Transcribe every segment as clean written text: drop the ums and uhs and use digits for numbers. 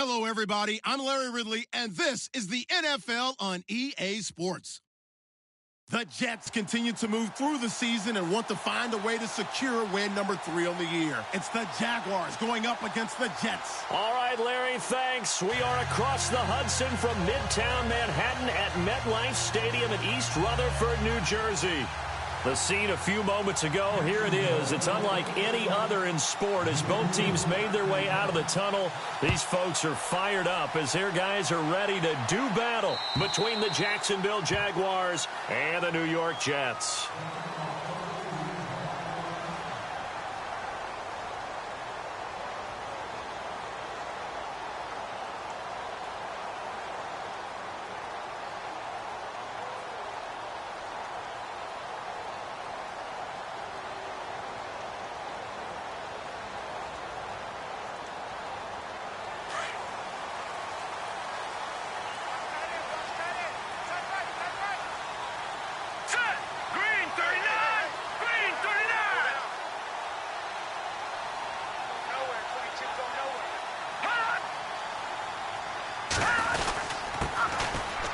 Hello, everybody. I'm Larry Ridley, and this is the NFL on EA Sports. The Jets continue to move through the season and want to find a way to secure win number 3 on the year. It's the Jaguars going up against the Jets. All right, Larry, thanks. We are across the Hudson from Midtown Manhattan at MetLife Stadium in East Rutherford, New Jersey. The scene a few moments ago, here it is. It's unlike any other in sport as both teams made their way out of the tunnel. These folks are fired up as their guys are ready to do battle between the Jacksonville Jaguars and the New York Jets.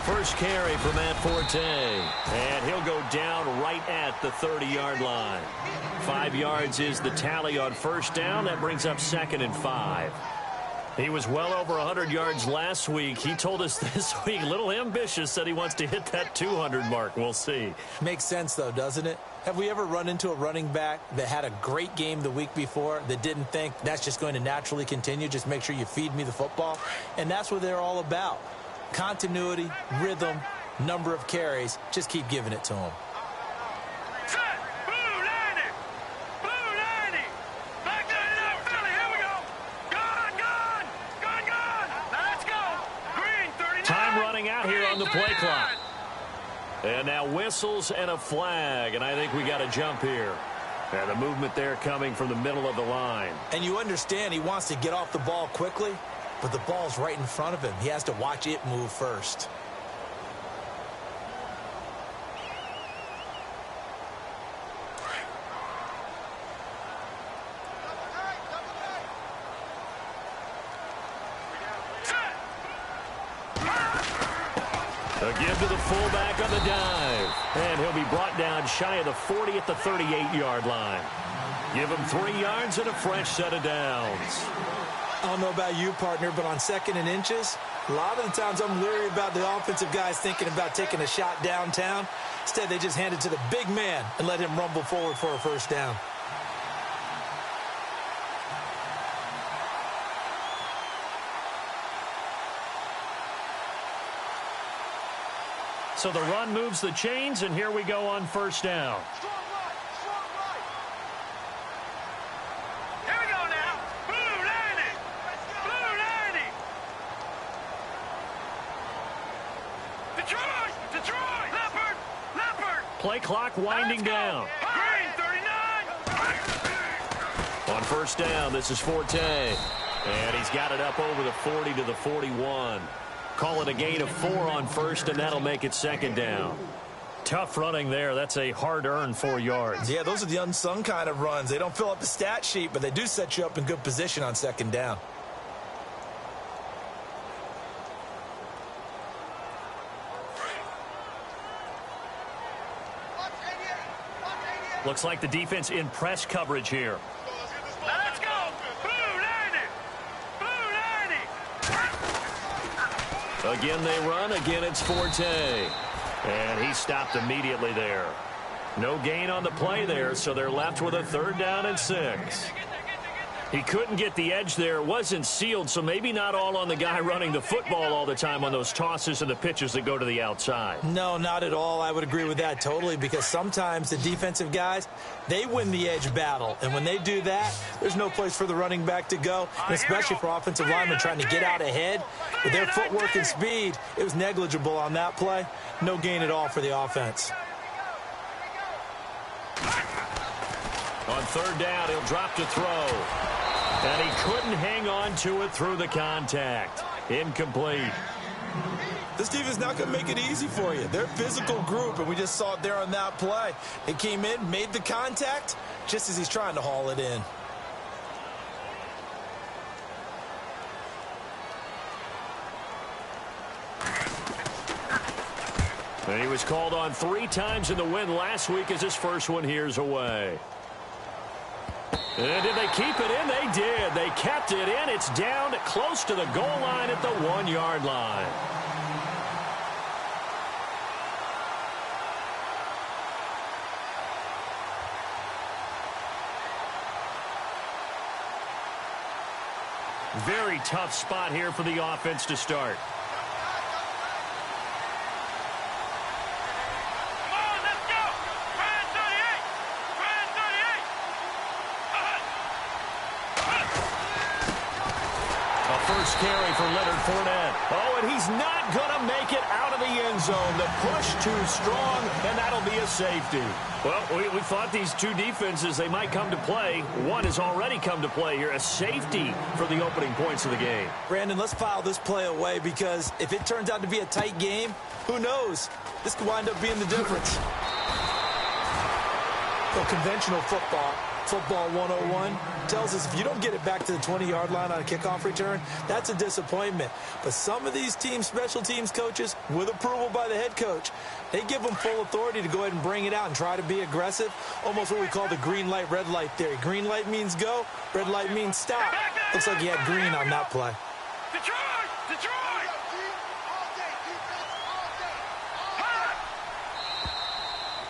First carry for Matt Forte, and he'll go down right at the 30-yard line. 5 yards is the tally on first down. That brings up 2nd and 5. He was well over 100 yards last week. He told us this week, a little ambitious, said he wants to hit that 200 mark. We'll see. Makes sense, though, doesn't it? Have we ever run into a running back that had a great game the week before that didn't think that's just going to naturally continue? Just make sure you feed me the football. And that's what they're all about. Continuity, rhythm, number of carries. Just keep giving it to him. Time running out here on the play clock. And now whistles and a flag, and I think we got a jump here. And the movement there coming from the middle of the line. And you understand he wants to get off the ball quickly, but the ball's right in front of him. He has to watch it move first. A give to the fullback on the dive. And he'll be brought down shy of the 40 at the 38-yard line. Give him 3 yards and a fresh set of downs. I don't know about you, partner, but on 2nd and inches, a lot of the times I'm leery about the offensive guys thinking about taking a shot downtown. Instead, they just hand it to the big man and let him rumble forward for a first down. So the run moves the chains, and here we go on first down. Play clock winding down. On first down, this is Forte. And he's got it up over the 40 to the 41. Call it a gain of 4 on first, and that'll make it 2nd down. Tough running there. That's a hard-earned 4 yards. Yeah, those are the unsung kind of runs. They don't fill up the stat sheet, but they do set you up in good position on 2nd down. Looks like the defense in press coverage here. Let's go! Blue 90! Again they run. Again it's Forte. And he stopped immediately there. No gain on the play there, so they're left with a 3rd down and 6. He couldn't get the edge there. It wasn't sealed, so maybe not all on the guy running the football all the time on those tosses and the pitches that go to the outside. No, not at all. I would agree with that totally, because sometimes the defensive guys, they win the edge battle. And when they do that, there's no place for the running back to go, and especially for offensive linemen trying to get out ahead. With their footwork and speed, it was negligible on that play. No gain at all for the offense. On 3rd down, he'll drop to throw. And he couldn't hang on to it through the contact. Incomplete. This defense not going to make it easy for you. They're a physical group, and we just saw it there on that play. He came in, made the contact, just as he's trying to haul it in. And he was called on 3 times in the win last week as his first one here's away. And did they keep it in? They did. They kept it in. It's down close to the goal line at the 1-yard line. Very tough spot here for the offense to start. First carry for Leonard Fournette. Oh, and he's not going to make it out of the end zone. The push too strong, and that'll be a safety. Well, we thought these two defenses, they might come to play. One has already come to play here, a safety for the opening points of the game. Brandon, let's file this play away because if it turns out to be a tight game, who knows? This could wind up being the difference. So conventional football 101, tells us if you don't get it back to the 20-yard line on a kickoff return, that's a disappointment. But some of these teams, special teams coaches, with approval by the head coach, they give them full authority to go ahead and bring it out and try to be aggressive, almost what we call the green light, red light theory. Green light means go, red light means stop. Looks like he had green on that play. Detroit!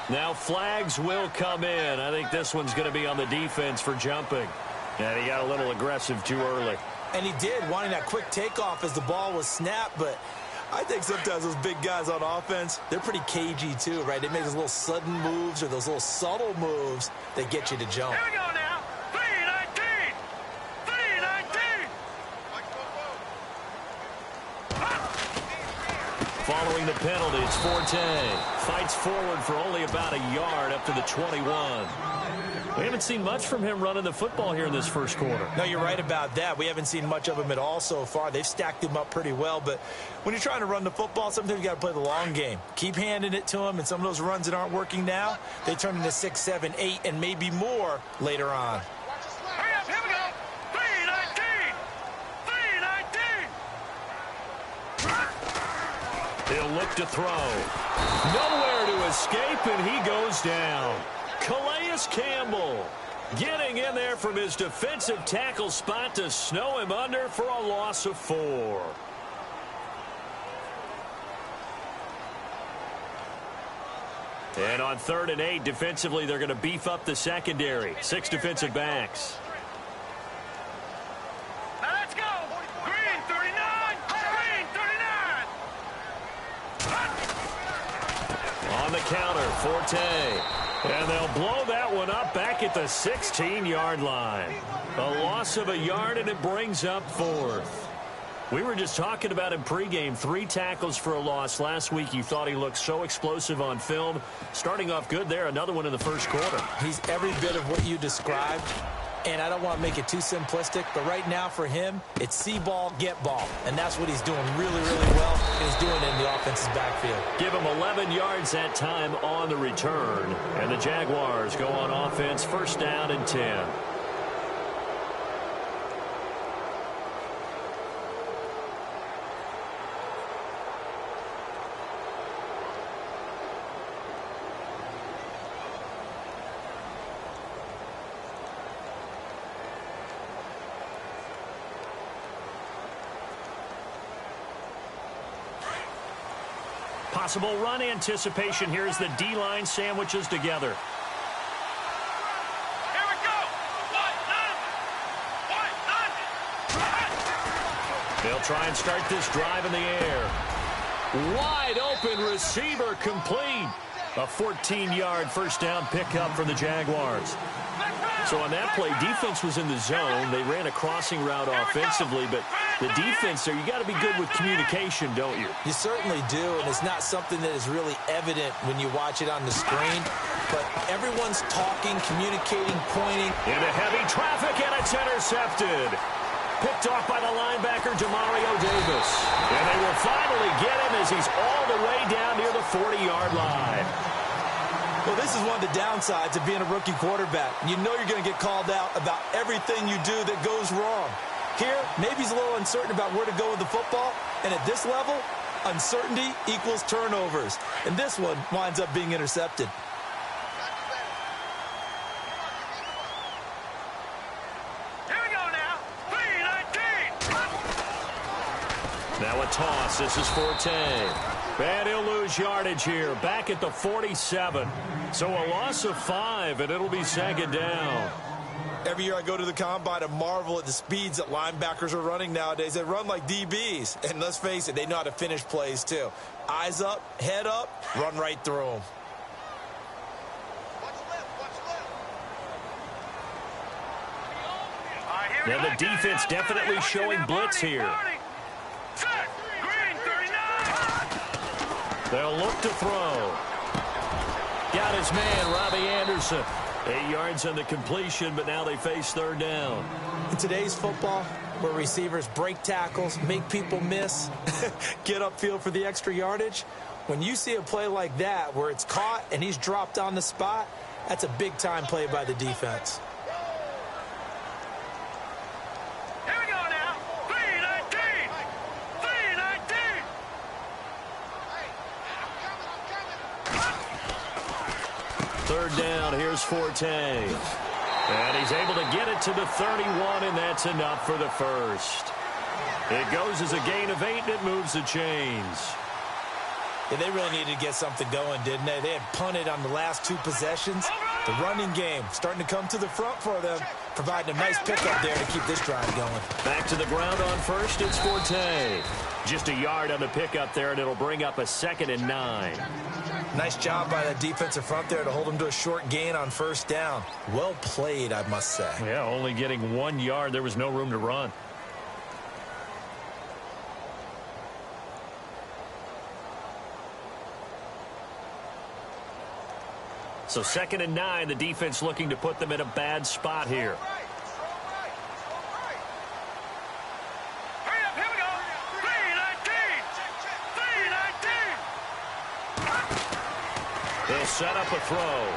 Now flags will come in. I think this one's going to be on the defense for jumping. And he got a little aggressive too early. And he did, wanting that quick takeoff as the ball was snapped. But I think sometimes those big guys on offense, they're pretty cagey too, right? They make those little sudden moves or those little subtle moves that get you to jump. Here we go now. 3-19. 3-19. Following the penalty, it's Forte. Fights forward for only about a yard up to the 21. We haven't seen much from him running the football here in this first quarter. No, you're right about that. We haven't seen much of him at all so far. They've stacked him up pretty well. But when you're trying to run the football, sometimes you got to play the long game. Keep handing it to him, and some of those runs that aren't working now, they turn into 6, 7, 8, and maybe more later on. Hurry up, here we go. 3-19. 3-19. He'll look to throw. Nowhere to escape, and he goes down. Calais Campbell getting in there from his defensive tackle spot to snow him under for a loss of 4. And on 3rd and 8, defensively, they're going to beef up the secondary. 6 defensive backs. Now let's go. Green 39. Green 39. On the counter, Forte. And they'll blow that one up back at the 16-yard line. A loss of a yard, and it brings up 4th. We were just talking about him pregame. 3 tackles for a loss. Last week, you thought he looked so explosive on film. Starting off good there. Another one in the first quarter. He's every bit of what you described. And I don't want to make it too simplistic, but right now for him, it's see ball, get ball. And that's what he's doing really, really well. And he's doing it in the offense's backfield. Give him 11 yards that time on the return. And the Jaguars go on offense, 1st down and 10. Possible run anticipation here as the D-line sandwiches together. Here we go. 1-9. They'll try and start this drive in the air. Wide open receiver complete. A 14-yard first down pickup for the Jaguars. So on that play, defense was in the zone. They ran a crossing route offensively, but the defense there, you got to be good with communication, don't you? You certainly do, and it's not something that is really evident when you watch it on the screen. But everyone's talking, communicating, pointing. Into heavy traffic, and it's intercepted. Picked off by the linebacker, Demario Davis. And they will finally get him as he's all the way down near the 40-yard line. Well, this is one of the downsides of being a rookie quarterback. You know you're going to get called out about everything you do that goes wrong. Here, maybe he's a little uncertain about where to go with the football, and at this level, uncertainty equals turnovers. And this one winds up being intercepted. Here we go now. 3-19. Now a toss. This is Forte. And he'll lose yardage here. Back at the 47. So a loss of 5, and it'll be second down. Every year I go to the combine and marvel at the speeds that linebackers are running nowadays. They run like DBs. And let's face it, they know how to finish plays too. Eyes up, head up, run right through them. Now the defense definitely showing blitz here. Set. Green 39. They'll look to throw. Got his man, Robbie Anderson. 8 yards on the completion, but now they face third down. In today's football, where receivers break tackles, make people miss, get upfield for the extra yardage, when you see a play like that where it's caught and he's dropped on the spot, that's a big-time play by the defense. Here we go now. 3-19. 3-19. Third down, here's Forte. And he's able to get it to the 31, and that's enough for the first. It goes as a gain of 8, and it moves the chains. Yeah, they really needed to get something going, didn't they? They had punted on the last 2 possessions. The running game starting to come to the front for them, providing a nice pickup there to keep this drive going. Back to the ground on first, it's Forte. Just a yard on the pickup there, and it'll bring up a 2nd and 9. Nice job by that defensive front there to hold him to a short gain on first down. Well played, I must say. Yeah, only getting 1 yard. There was no room to run. So 2nd and 9, the defense looking to put them in a bad spot here. Hurry up, here we go. 3-19. 3-19. They'll set up a throw.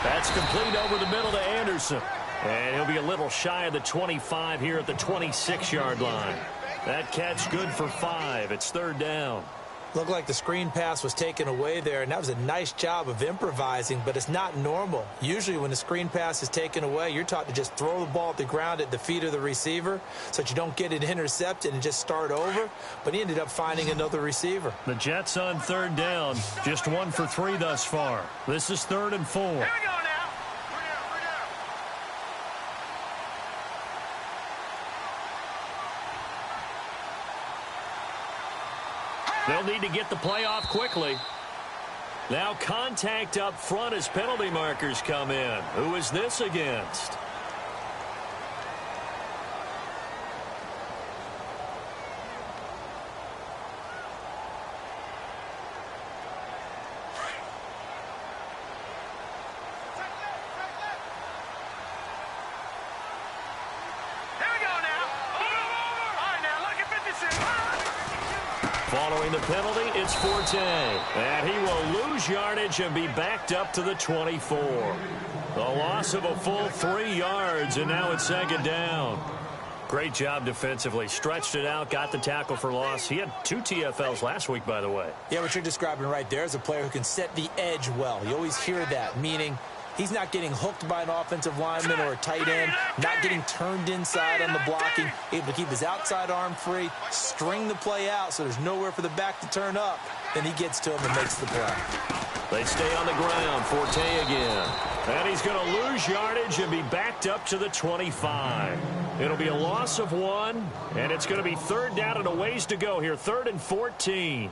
That's complete over the middle to Anderson. And he'll be a little shy of the 25 here at the 26-yard line. That catch good for 5. It's third down. Looked like the screen pass was taken away there, and that was a nice job of improvising, but it's not normal. Usually when the screen pass is taken away, you're taught to just throw the ball at the ground at the feet of the receiver so that you don't get it intercepted and just start over, but he ended up finding another receiver. The Jets on third down, just 1 for 3 thus far. This is 3rd and 4. Here we go now. They'll need to get the play off quickly. Now contact up front as penalty markers come in. Who is this against? Following the penalty, it's Forte. And he will lose yardage and be backed up to the 24. The loss of a full 3 yards, and now it's second down. Great job defensively. Stretched it out, got the tackle for loss. He had 2 TFLs last week, by the way. Yeah, what you're describing right there is a player who can set the edge well. You always hear that, meaning he's not getting hooked by an offensive lineman or a tight end, not getting turned inside on the blocking, able to keep his outside arm free, string the play out so there's nowhere for the back to turn up. Then he gets to him and makes the play. They stay on the ground. Forte again. And he's going to lose yardage and be backed up to the 25. It'll be a loss of 1, and it's going to be third down and a ways to go here. 3rd and 14.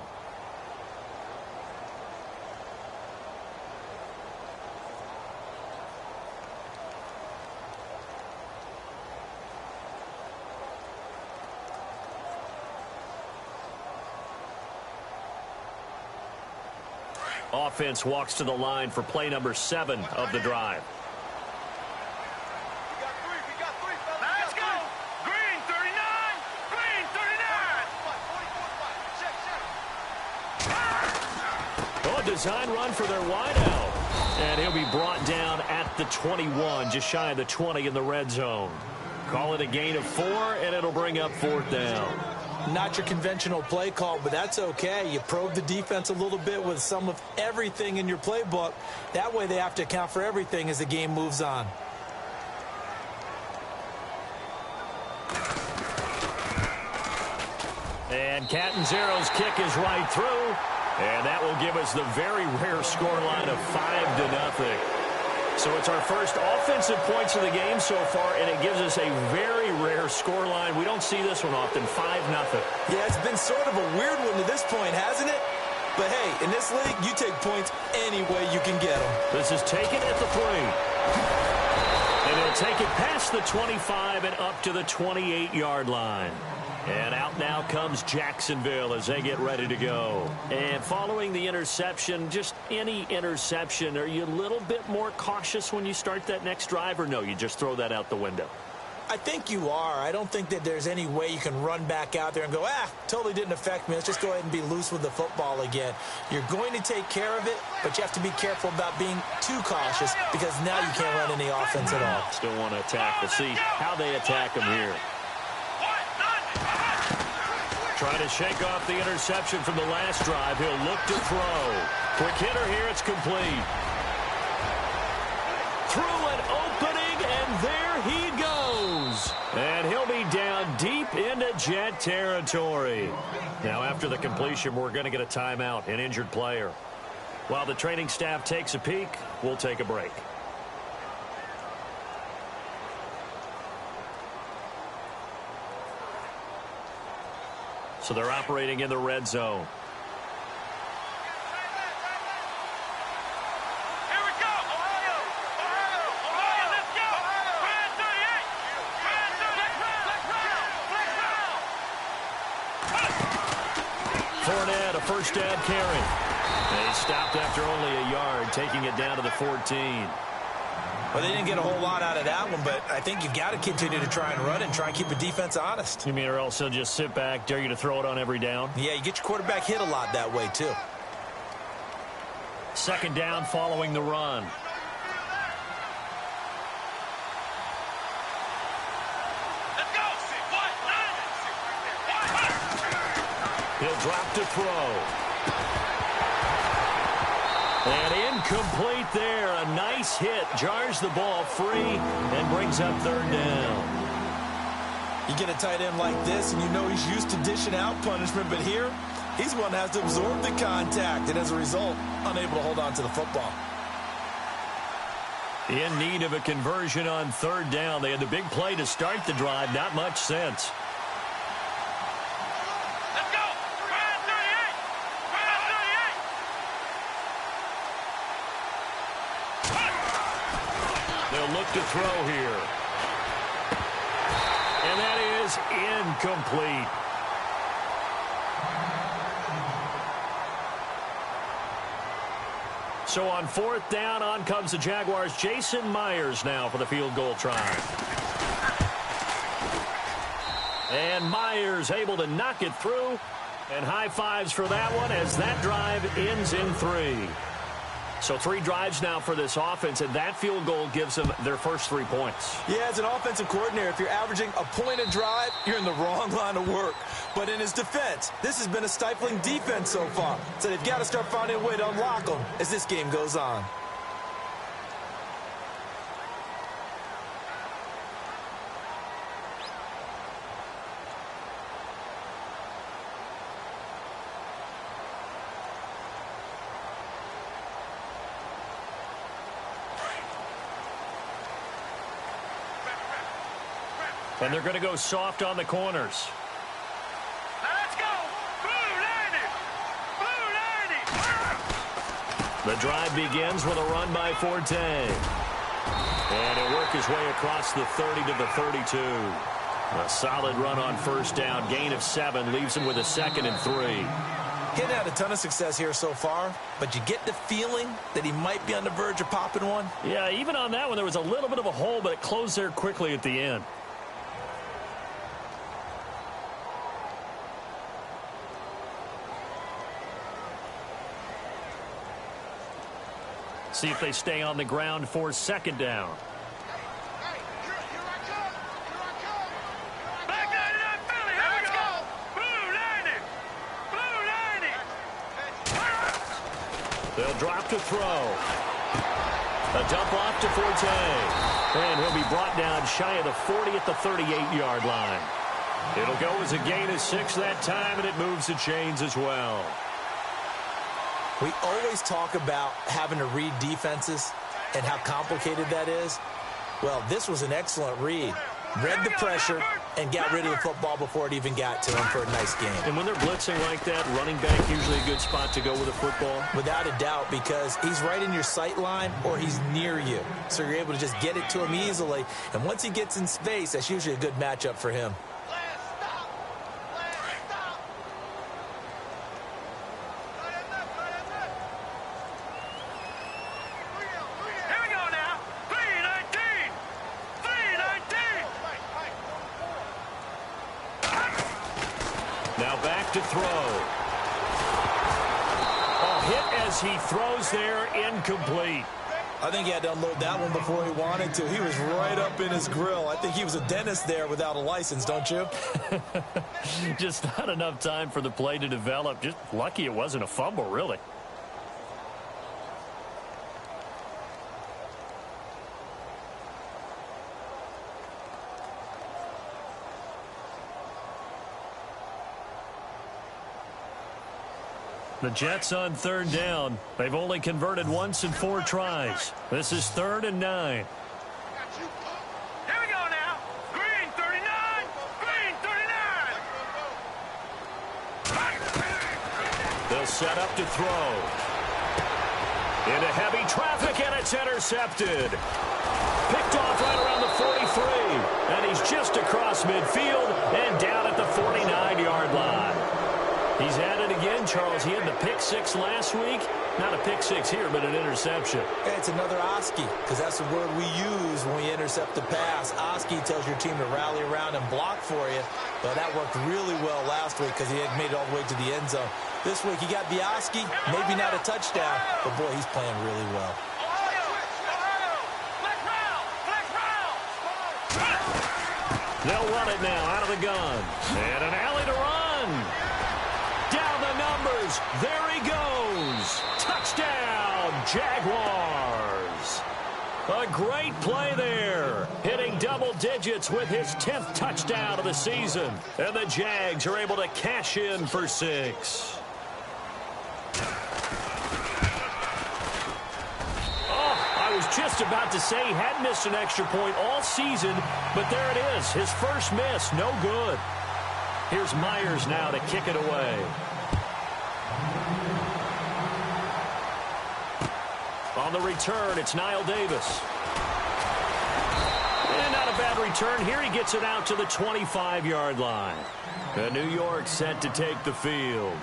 Offense walks to the line for play number 7 of the drive. Let's go. Green 39. Green 39. Oh, a design run for their wideout. And he'll be brought down at the 21, just shy of the 20 in the red zone. Call it a gain of 4, and it'll bring up 4th down. Not your conventional play call, but that's okay. You probe the defense a little bit with some of everything in your playbook. That way they have to account for everything as the game moves on. And Catanzaro's kick is right through, and that will give us the very rare scoreline of 5-0. So it's our first offensive points of the game so far, and it gives us a very rare scoreline. We don't see this one often, 5-0. Yeah, it's been sort of a weird one to this point, hasn't it? But hey, in this league, you take points any way you can get them. This is taken at the 3. And he'll take it past the 25 and up to the 28-yard line. And out now comes Jacksonville as they get ready to go. And following the interception, just any interception, are you a little bit more cautious when you start that next drive, or no, you just throw that out the window? I think you are. I don't think that there's any way you can run back out there and go, totally didn't affect me. Let's just go ahead and be loose with the football again. You're going to take care of it, but you have to be careful about being too cautious because now you can't run any offense at all. Still want to attack. We'll see how they attack them here. Trying to shake off the interception from the last drive. He'll look to throw. Quick hitter here. It's complete. Through an opening, and there he goes. And he'll be down deep into Jet territory. Now, after the completion, we're going to get a timeout, an injured player. While the training staff takes a peek, we'll take a break. So they're operating in the red zone. Here we go. Ohio, let's go. Brand 38. Brand 38. Fournette, a first down carry. And he stopped after only a yard, taking it down to the 14. Well, they didn't get a whole lot out of that one, but I think you've got to continue to try and run and try and keep the defense honest. You mean or else he'll just sit back, dare you to throw it on every down? Yeah, you get your quarterback hit a lot that way, too. Second down following the run. Let's go. He'll drop to throw. And incomplete there. A nice hit. Jars the ball free and brings up third down. You get a tight end like this, and you know he's used to dishing out punishment, but here, he's one that has to absorb the contact, and as a result, unable to hold on to the football. In need of a conversion on third down. They had the big play to start the drive. Not much sense. Let's go. Brand 38. Brand 38. They'll look to throw here. And that is incomplete. So on fourth down, on comes the Jaguars. Jason Myers now for the field goal try. And Myers able to knock it through. And high fives for that one as that drive ends in 3. So 3 drives now for this offense, and that field goal gives them their first 3 points. Yeah, as an offensive coordinator, if you're averaging a point a drive, you're in the wrong line of work. But in his defense, this has been a stifling defense so far. So they've got to start finding a way to unlock them as this game goes on. And they're going to go soft on the corners. Let's go. Blue 90. Blue 90. The drive begins with a run by Forte. And he'll work his way across the 30 to the 32. A solid run on first down. Gain of 7 leaves him with a 2nd and 3. He hadn't had a ton of success here so far, but you get the feeling that he might be on the verge of popping one. Yeah, even on that one, there was a little bit of a hole, but it closed there quickly at the end. See if they stay on the ground for second down. They'll drop to throw. A dump off to Forte. And he'll be brought down shy of the 40 at the 38-yard line. It'll go as a gain of 6 that time, and it moves the chains as well. We always talk about having to read defenses and how complicated that is. Well, this was an excellent read. Read the pressure and got rid of the football before it even got to him for a nice game. And when they're blitzing like that, running back usually a good spot to go with a football? Without a doubt, because he's right in your sight line or he's near you. So you're able to just get it to him easily. And once he gets in space, that's usually a good matchup for him. Now back to throw. A hit as he throws there, incomplete. I think he had to unload that one before he wanted to. He was right up in his grill. I think he was a dentist there without a license, don't you? Just not enough time for the play to develop. Just lucky it wasn't a fumble, really. The Jets on 3rd down. They've only converted once in 4 tries. This is 3rd and 9. Here we go now. Green 39. Green 39. They'll set up to throw. Into heavy traffic, and it's intercepted. Picked off right around the 43. And he's just across midfield and down at the 49-yard line. He's at it again, Charles. He had the pick 6 last week. Not a pick 6 here, but an interception. Hey, it's another Oski, because that's the word we use when we intercept the pass. Oski tells your team to rally around and block for you. But that worked really well last week because he had made it all the way to the end zone. This week he got the Oski, maybe not a touchdown, but boy, he's playing really well. They'll run it now out of the gun. And an alley to run. Down the numbers. There he goes. Touchdown, Jaguars. A great play there. Hitting double digits with his 10th touchdown of the season. And the Jags are able to cash in for 6. I was just about to say he hadn't missed an extra point all season, but there it is. His first miss, no good. Here's Myers now to kick it away. On the return, it's Niall Davis. And not a bad return. Here he gets it out to the 25-yard line. And New York set to take the field.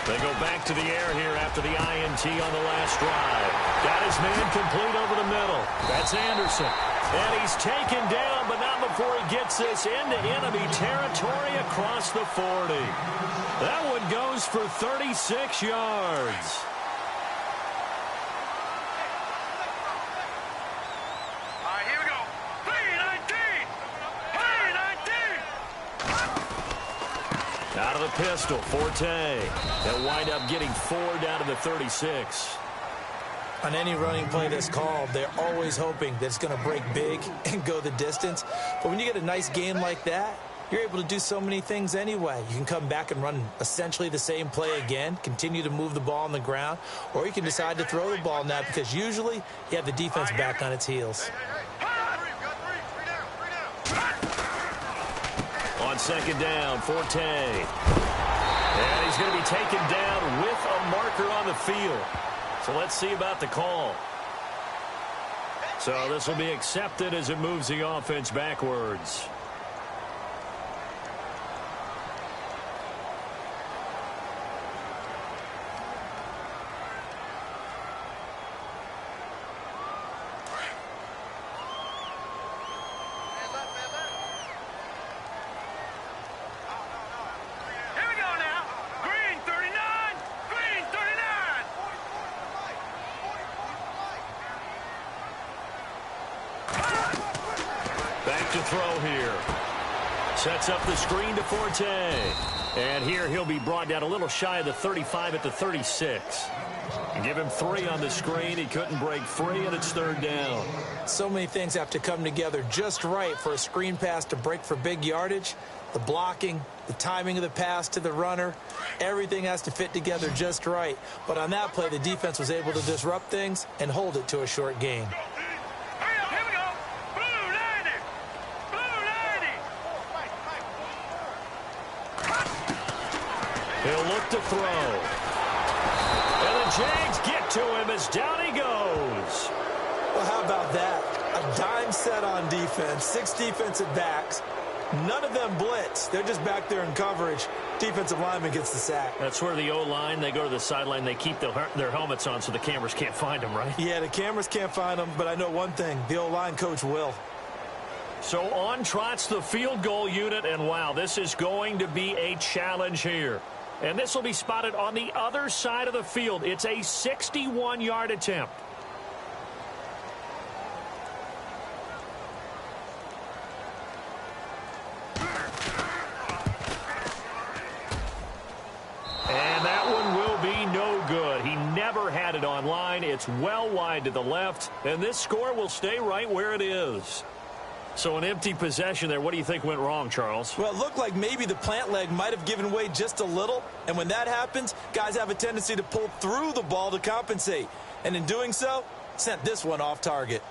They go back to the air here after the INT on the last drive. Got his man complete over the middle. That's Anderson. And he's taken down, but not before he gets this into enemy territory across the 40. That one goes for 36 yards. Out of the pistol, Forte. They'll wind up getting 4 down to the 36. On any running play that's called, they're always hoping that it's going to break big and go the distance. But when you get a nice game like that, you're able to do so many things anyway. You can come back and run essentially the same play again, continue to move the ball on the ground, or you can decide to throw the ball now because usually you have the defense back on its heels. On 2nd down, Forte. And he's going to be taken down with a marker on the field. So let's see about the call. So this will be accepted as it moves the offense backwards. to throw here. Sets up the screen to Forte. And here he'll be brought down a little shy of the 35 at the 36. Give him 3 on the screen. He couldn't break free, and it's 3rd down. So many things have to come together just right for a screen pass to break for big yardage. The blocking, the timing of the pass to the runner, everything has to fit together just right. But on that play, the defense was able to disrupt things and hold it to a short gain. Here we go. Blue 90. Blue 90. He'll look to throw. And the Jags get to him as down he goes. Well, how about that? A dime set on defense, 6 defensive backs. None of them blitz. They're just back there in coverage. Defensive lineman gets the sack. That's where the O-line, they go to the sideline, they keep their helmets on so the cameras can't find them, right? Yeah, the cameras can't find them, but I know one thing. The O-line coach will. So on trots the field goal unit, and wow, this is going to be a challenge here. And this will be spotted on the other side of the field. It's a 61-yard attempt. And that one will be no good. He never had it on line. It's well wide to the left, and this score will stay right where it is. So an empty possession there. What do you think went wrong, Charles? Well, it looked like maybe the plant leg might have given way just a little. And when that happens, guys have a tendency to pull through the ball to compensate. And in doing so, sent this one off target.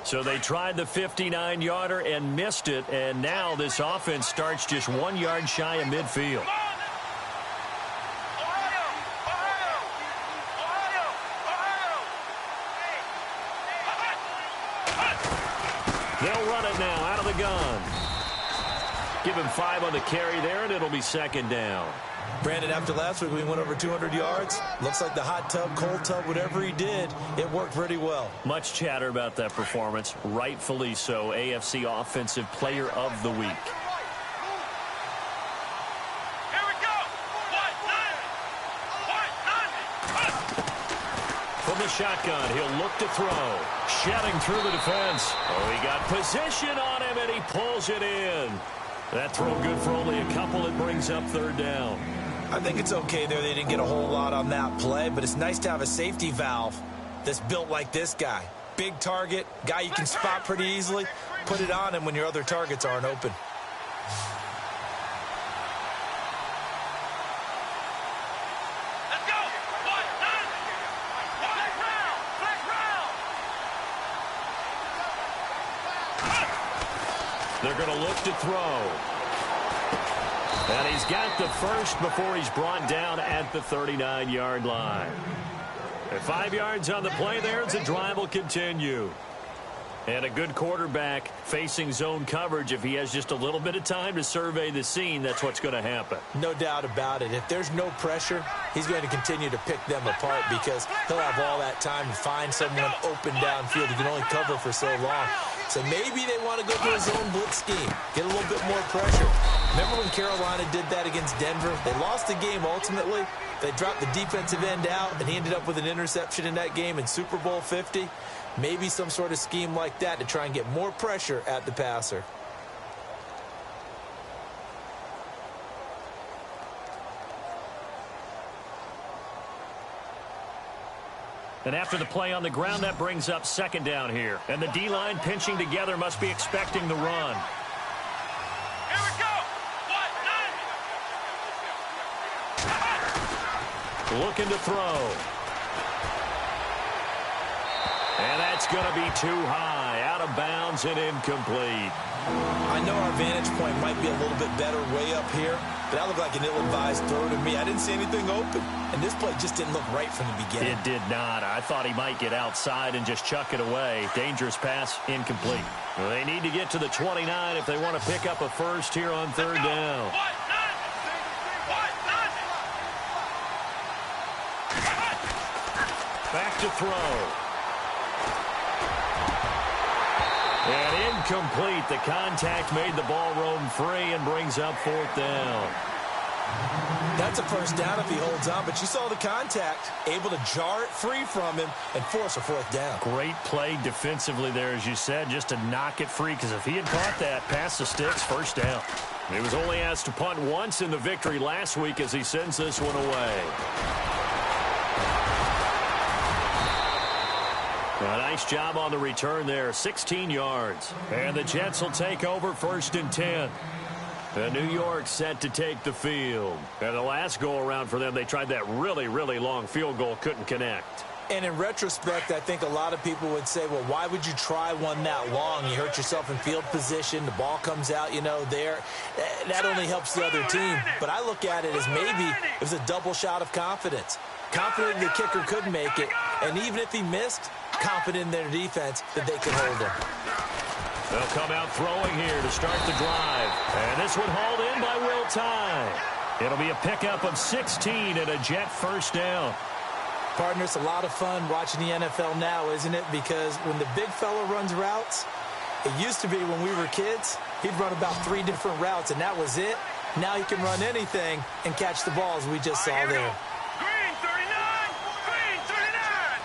So they tried the 59-yarder and missed it. And now this offense starts just 1 yard shy of midfield. They'll run it now out of the gun. Give him 5 on the carry there, and it'll be 2nd down. Brandon, after last week, we went over 200 yards. Looks like the hot tub, cold tub, whatever he did, it worked pretty well. Much chatter about that performance. Rightfully so. AFC Offensive Player of the Week. Here we go. From the shotgun, he'll look to throw. Shedding through the defense. Oh, he got position on him, and he pulls it in. That throw good for only a couple. It brings up 3rd down. I think it's okay there. They didn't get a whole lot on that play, but it's nice to have a safety valve that's built like this guy. Big target, guy you can spot pretty easily. Put it on him when your other targets aren't open. Let's go. They're going to look to throw. And he's got the first before he's brought down at the 39-yard line. And 5 yards on the play there as the drive will continue. And a good quarterback facing zone coverage. If he has just a little bit of time to survey the scene, that's what's going to happen. No doubt about it. If there's no pressure, he's going to continue to pick them apart because he'll have all that time to find someone open downfield. He can only cover for so long. So maybe they want to go to a zone blitz scheme, get a little bit more pressure. Remember when Carolina did that against Denver? They lost the game ultimately. They dropped the defensive end out, and he ended up with an interception in that game in Super Bowl 50. Maybe some sort of scheme like that to try and get more pressure at the passer. And after the play on the ground, that brings up 2nd down here. And the D-line pinching together must be expecting the run. Here we go. Looking to throw. And that's going to be too high, out of bounds and incomplete. I know our vantage point might be a little bit better way up here, but that looked like an ill-advised throw to me. I didn't see anything open, and this play just didn't look right from the beginning. It did not. I thought he might get outside and just chuck it away. Dangerous pass, incomplete. Well, they need to get to the 29 if they want to pick up a first here on 3rd down. Back to throw. And incomplete. The contact made the ball roam free and brings up 4th down. That's a first down if he holds on, but you saw the contact, able to jar it free from him and force a fourth down. Great play defensively there, as you said, just to knock it free, because if he had caught that, past the sticks, first down. He was only asked to punt once in the victory last week as he sends this one away. A nice job on the return there, 16 yards. And the Jets will take over 1st and 10. And New York set to take the field. And the last go-around for them, they tried that really, really long field goal, couldn't connect. And in retrospect, I think a lot of people would say, well, why would you try one that long? You hurt yourself in field position. The ball comes out, there. That only helps the other team. But I look at it as maybe it was a double shot of confidence. Confident the kicker could make it. And even if he missed, confident in their defense that they could hold him. They'll come out throwing here to start the drive. And this one hauled in by Will Tye. It'll be a pickup of 16 and a Jet first down. Partner, it's a lot of fun watching the NFL now, isn't it? Because when the big fella runs routes, it used to be when we were kids, he'd run about 3 different routes, and that was it. Now he can run anything and catch the balls we just saw there. Green 39! Green 39!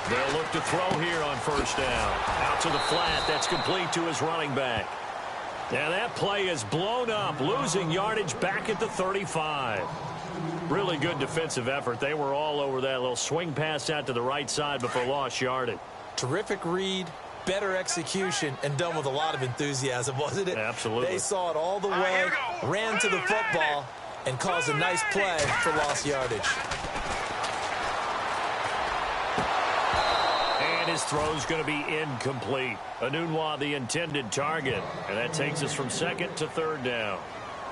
They'll look to throw here on first down. Out to the flat. That's complete to his running back. And that play is blown up, losing yardage back at the 35. Really good defensive effort. They were all over that little swing pass out to the right side before lost yardage. Terrific read, better execution, and done with a lot of enthusiasm, wasn't it? Absolutely. They saw it all the way, ran to the football, and caused a nice play for lost yardage. His throw's going to be incomplete. Anunwa, the intended target. And that takes us from 2nd to 3rd down.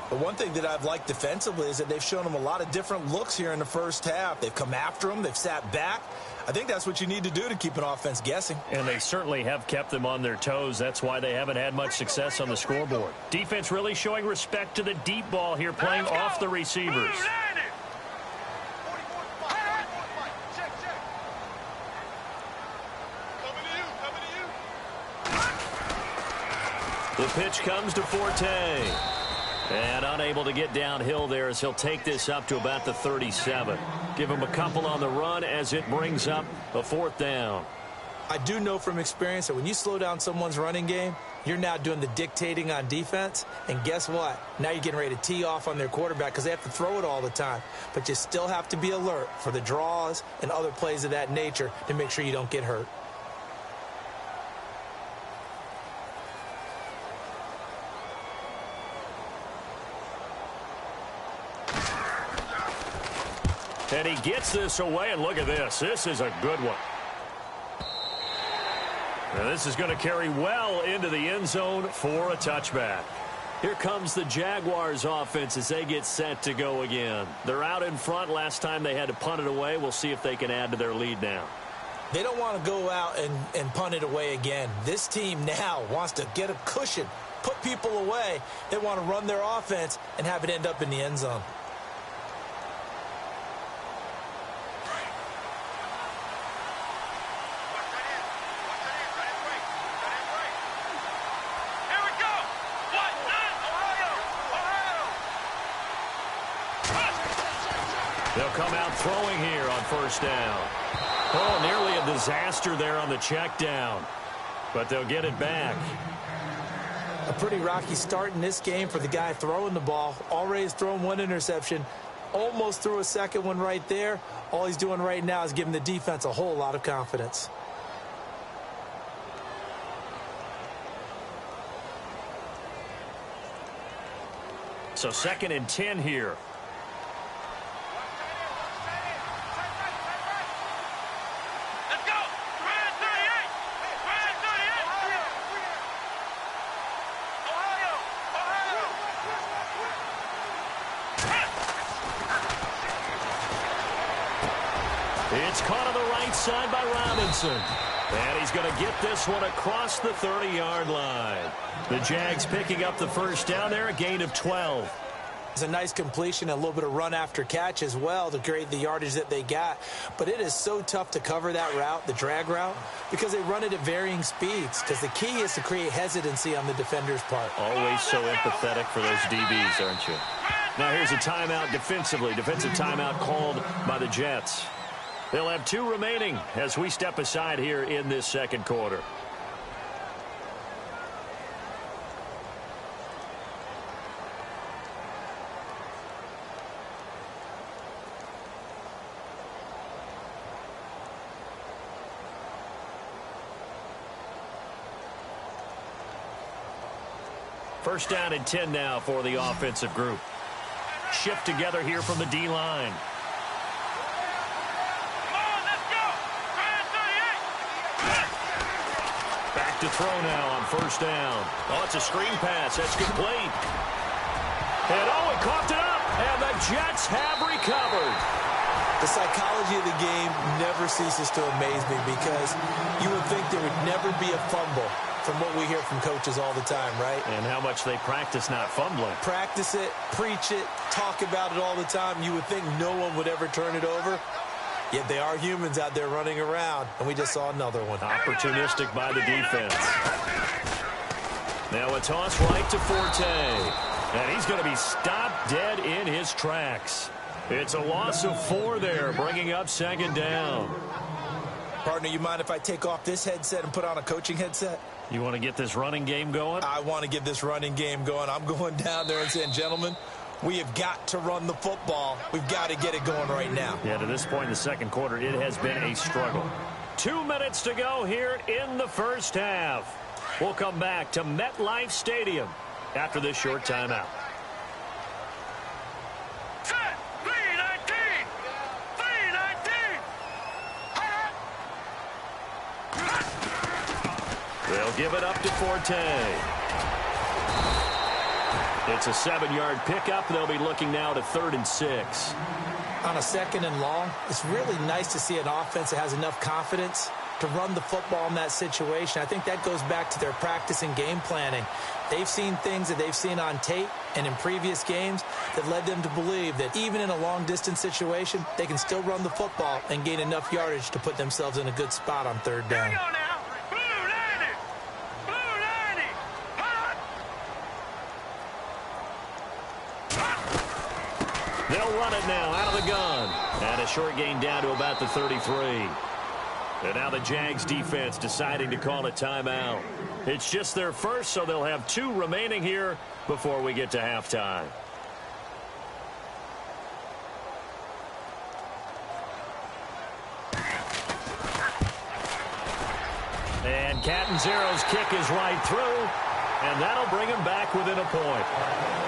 But one thing that I've liked defensively is that they've shown them a lot of different looks here in the first half. They've come after them. They've sat back. I think that's what you need to do to keep an offense guessing. And they certainly have kept them on their toes. That's why they haven't had much success on the scoreboard. Defense really showing respect to the deep ball here, playing off the receivers. The pitch comes to Forte. And unable to get downhill there as he'll take this up to about the 37. Give him a couple on the run as it brings up a 4th down. I do know from experience that when you slow down someone's running game, you're now doing the dictating on defense. And guess what? Now you're getting ready to tee off on their quarterback because they have to throw it all the time. But you still have to be alert for the draws and other plays of that nature to make sure you don't get hurt. And he gets this away, and look at this. This is a good one. And this is going to carry well into the end zone for a touchback. Here comes the Jaguars offense as they get set to go again. They're out in front. Last time they had to punt it away. We'll see if they can add to their lead now. They don't want to go out and punt it away again. This team now wants to get a cushion, put people away. They want to run their offense and have it end up in the end zone. They'll come out throwing here on first down. Oh, nearly a disaster there on the check down. But they'll get it back. A pretty rocky start in this game for the guy throwing the ball. Already has thrown 1 interception. Almost threw a second one right there. All he's doing right now is giving the defense a whole lot of confidence. So 2nd and 10 here. It's caught on the right side by Robinson. And he's going to get this one across the 30-yard line. The Jags picking up the first down there, a gain of 12. It's a nice completion, a little bit of run after catch as well to create the yardage that they got. But it is so tough to cover that route, the drag route, because they run it at varying speeds. Because the key is to create hesitancy on the defender's part. Always so empathetic for those DBs, aren't you? Now here's a timeout defensively. Defensive timeout called by the Jets. They'll have 2 remaining as we step aside here in this second quarter. First down and 10 now for the offensive group. Shift together here from the D-line. Back to throw now on first down. Oh, it's a screen pass. That's complete. And he coughed it up. And the Jets have recovered. The psychology of the game never ceases to amaze me because you would think there would never be a fumble from what we hear from coaches all the time, right? And how much they practice not fumbling. Practice it, preach it, talk about it all the time. You would think no one would ever turn it over. Yet they are humans out there running around, and we just saw another one. Opportunistic by the defense. Now a toss right to Forte. And he's going to be stopped dead in his tracks. It's a loss of 4 there, bringing up second down. Partner, you mind if I take off this headset and put on a coaching headset? You want to get this running game going? I want to get this running game going. I'm going down there and saying, gentlemen, we have got to run the football. We've got to get it going right now. Yeah, to this point in the second quarter, it has been a struggle. 2 minutes to go here in the first half. We'll come back to MetLife Stadium after this short timeout. They'll give it up to Forte. It's a 7-yard pickup. They'll be looking now to 3rd and 6. On a 2nd and long, it's really nice to see an offense that has enough confidence to run the football in that situation. I think that goes back to their practice and game planning. They've seen things that they've seen on tape and in previous games that led them to believe that even in a long-distance situation, they can still run the football and gain enough yardage to put themselves in a good spot on 3rd down. They'll run it now out of the gun. And a short gain down to about the 33. And now the Jags defense deciding to call a timeout. It's just their first, so they'll have 2 remaining here before we get to halftime. And Catanzero's kick is right through. And that'll bring him back within a point.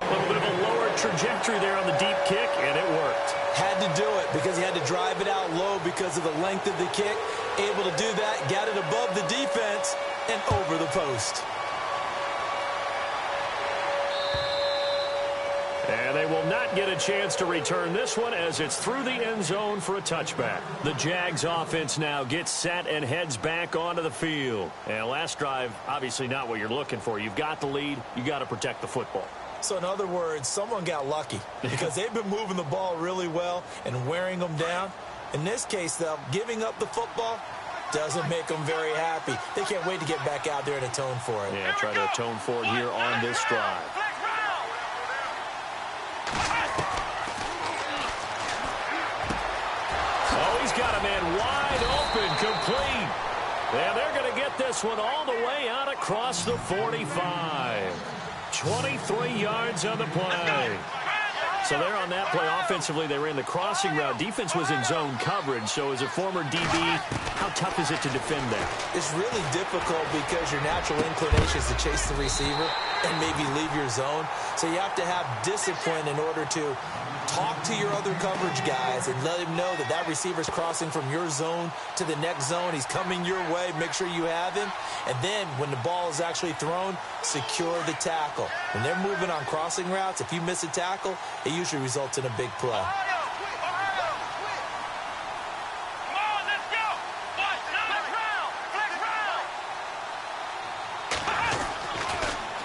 A little bit of a lower trajectory there on the deep kick, and it worked. Had to do it because he had to drive it out low because of the length of the kick. Able to do that, got it above the defense, and over the post. And they will not get a chance to return this one as it's through the end zone for a touchback. The Jags offense now gets set and heads back onto the field. And last drive, obviously not what you're looking for. You've got the lead. You got to protect the football. So in other words, someone got lucky because they've been moving the ball really well and wearing them down. In this case, though, giving up the football doesn't make them very happy. They can't wait to get back out there and atone for it. Yeah, try to atone for it here on this drive. Oh, he's got a man wide open, complete. And they're going to get this one all the way out across the 45. 23 yards on the play. So they're on that play. Offensively, they ran the crossing route. Defense was in zone coverage. So as a former DB, how tough is it to defend that? It's really difficult because your natural inclination is to chase the receiver and maybe leave your zone. So you have to have discipline in order to talk to your other coverage guys and let him know that that receiver's crossing from your zone to the next zone. He's coming your way. Make sure you have him. And then when the ball is actually thrown, secure the tackle. When they're moving on crossing routes, if you miss a tackle, it usually results in a big play.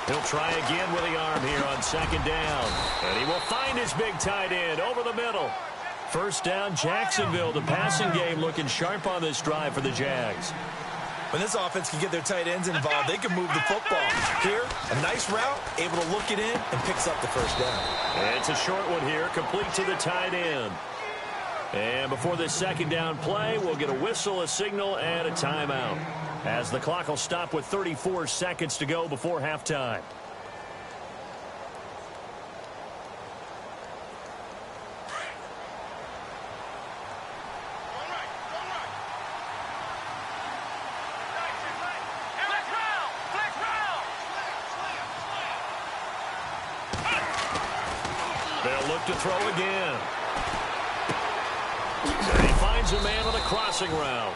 He'll try again with the arm here on second down. And he will find his big tight end over the middle. First down, Jacksonville. The passing game looking sharp on this drive for the Jags. When this offense can get their tight ends involved, they can move the football. Here, a nice route, able to look it in, and picks up the first down. And it's a short one here, complete to the tight end. And before this second down play, we'll get a whistle, a signal, and a timeout, as the clock will stop with 34 seconds to go before halftime. They'll look to throw again. And he finds a man on a crossing route.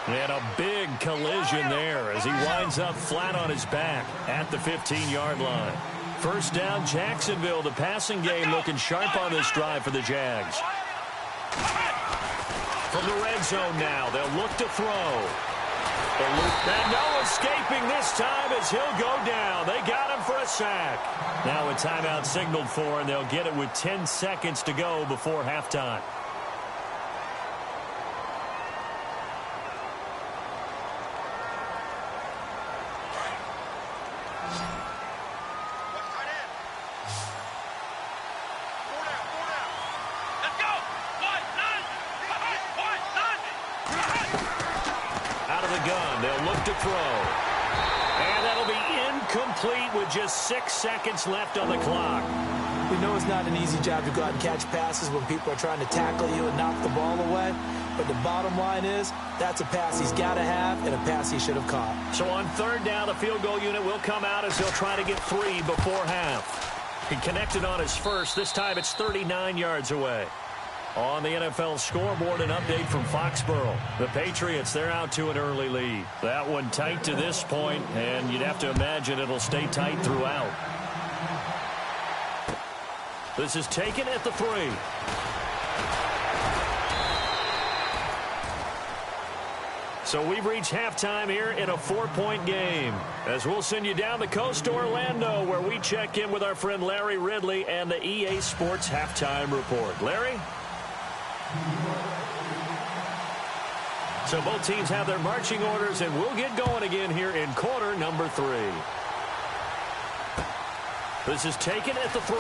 And a big collision there as he winds up flat on his back at the 15-yard line. First down, Jacksonville. The passing game looking sharp on this drive for the Jags. From the red zone now, they'll look to throw. And no escaping this time as he'll go down. They got him for a sack. Now a timeout signaled for, and they'll get it with 10 seconds to go before halftime. Throw. And that'll be incomplete with just 6 seconds left on the clock. We know it's not an easy job to go out and catch passes when people are trying to tackle you and knock the ball away. But the bottom line is, that's a pass he's got to have and a pass he should have caught. So on third down, the field goal unit will come out as they'll try to get 3 before half. He connected on his first. This time it's 39 yards away. On the NFL scoreboard, an update from Foxborough. The Patriots, they're out to an early lead. That one tight to this point, and you'd have to imagine it'll stay tight throughout. This is taken at the 3. So we've reached halftime here in a 4-point game, as we'll send you down the coast to Orlando, where we check in with our friend Larry Ridley and the EA Sports Halftime Report. Larry? So both teams have their marching orders, and we'll get going again here in quarter number 3. This is taken at the 3.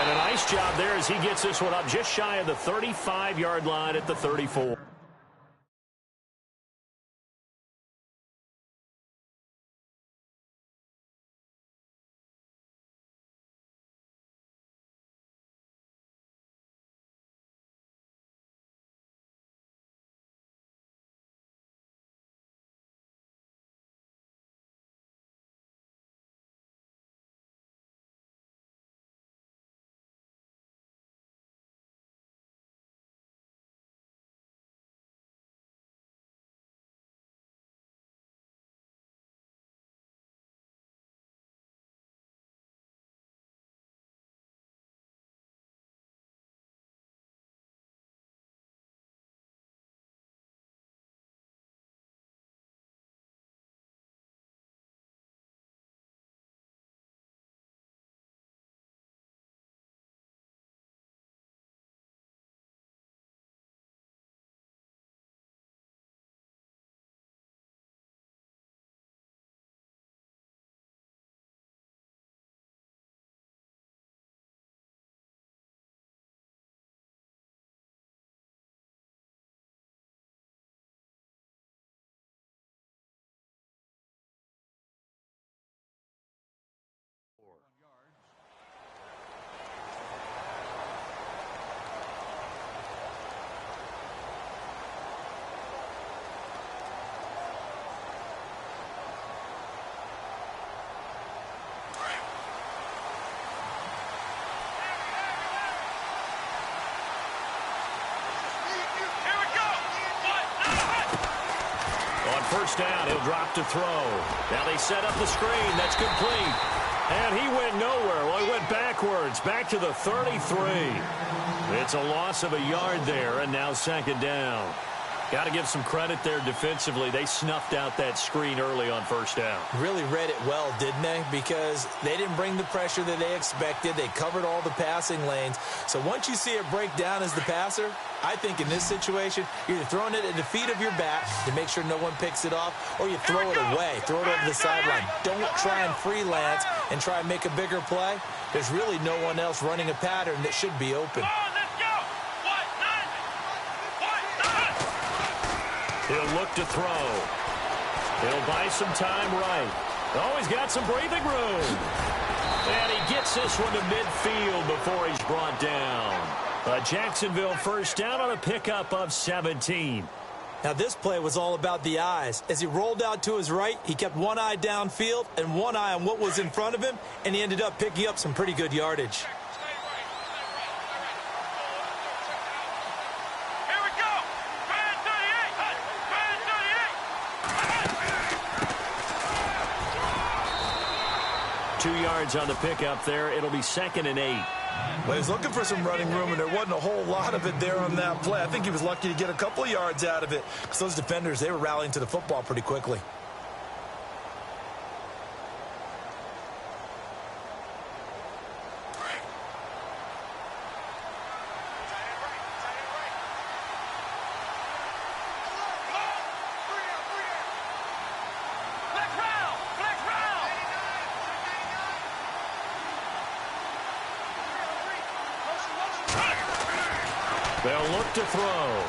And a nice job there as he gets this one up just shy of the 35-yard line at the 34. First down, he'll drop to throw. Now they set up the screen. That's complete. And he went nowhere. Well, he went backwards, back to the 33. It's a loss of a yard there, and now second down. Got to give some credit there defensively. They snuffed out that screen early on first down. Really read it well, didn't they? Because they didn't bring the pressure that they expected. They covered all the passing lanes. So once you see it break down as the passer, I think in this situation, you're either throwing it at the feet of your back to make sure no one picks it off, or you throw it away, throw it over the sideline. Don't try and freelance and try and make a bigger play. There's really no one else running a pattern that should be open. He'll look to throw. He'll buy some time right. Oh, he's got some breathing room. And he gets this one to midfield before he's brought down. A Jacksonville first down on a pickup of 17. Now, this play was all about the eyes. As he rolled out to his right, he kept one eye downfield and one eye on what was in front of him, and he ended up picking up some pretty good yardage. Here we go. Brand 38. Brand 38. 2 yards on the pickup there. It'll be 2nd and 8. Well, he was looking for some running room, and there wasn't a whole lot of it there on that play. I think he was lucky to get a couple of yards out of it because those defenders, they were rallying to the football pretty quickly. They'll look to throw.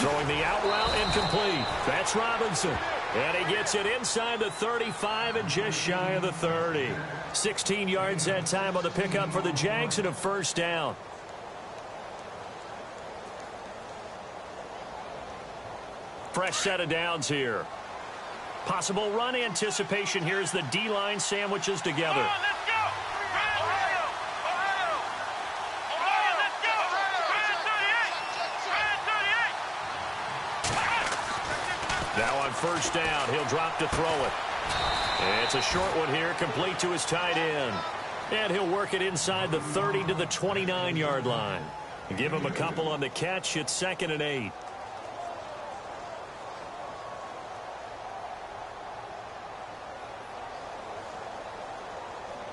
Throwing the out route incomplete. That's Robinson. And he gets it inside the 35 and just shy of the 30. 16 yards that time on the pickup for the Jags and a first down. Fresh set of downs here. Possible run anticipation here as the D-line sandwiches together. Now on first down, he'll drop to throw it. And it's a short one here, complete to his tight end. And he'll work it inside the 30 to the 29-yard line. Give him a couple on the catch. It's 2nd and 8.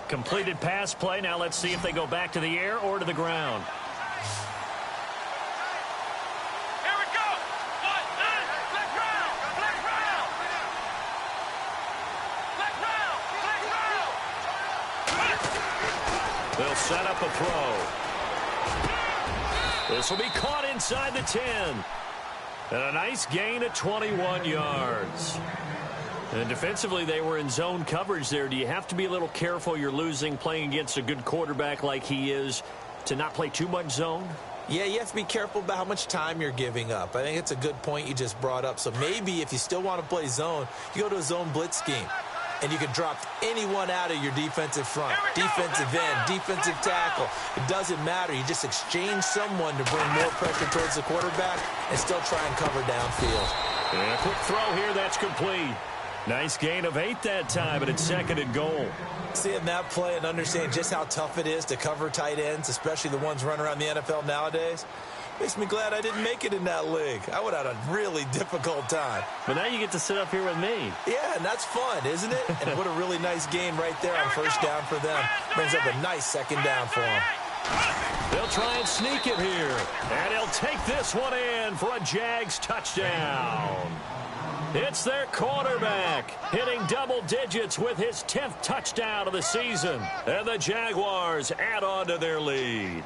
Completed pass play. Now let's see if they go back to the air or to the ground. They'll set up a throw. This will be caught inside the 10. And a nice gain of 21 yards. And defensively, they were in zone coverage there. Do you have to be a little careful you're losing playing against a good quarterback like he is to not play too much zone? Yeah, you have to be careful about how much time you're giving up. I think it's a good point you just brought up. So maybe if you still want to play zone, you go to a zone blitz scheme. And you can drop anyone out of your defensive front, defensive end, defensive tackle. It doesn't matter. You just exchange someone to bring more pressure towards the quarterback and still try and cover downfield. And a quick throw here, that's complete. Nice gain of 8 that time, and it's 2nd and goal. Seeing that play and understanding just how tough it is to cover tight ends, especially the ones running around the NFL nowadays, makes me glad I didn't make it in that league. I would have had a really difficult time. But now you get to sit up here with me. Yeah, and that's fun, isn't it? And what a really nice gain right there on first down for them. Brings up a nice 2nd down for them. They'll try and sneak it here. And he'll take this one in for a Jags touchdown. It's their quarterback hitting double digits with his 10th touchdown of the season. And the Jaguars add on to their lead.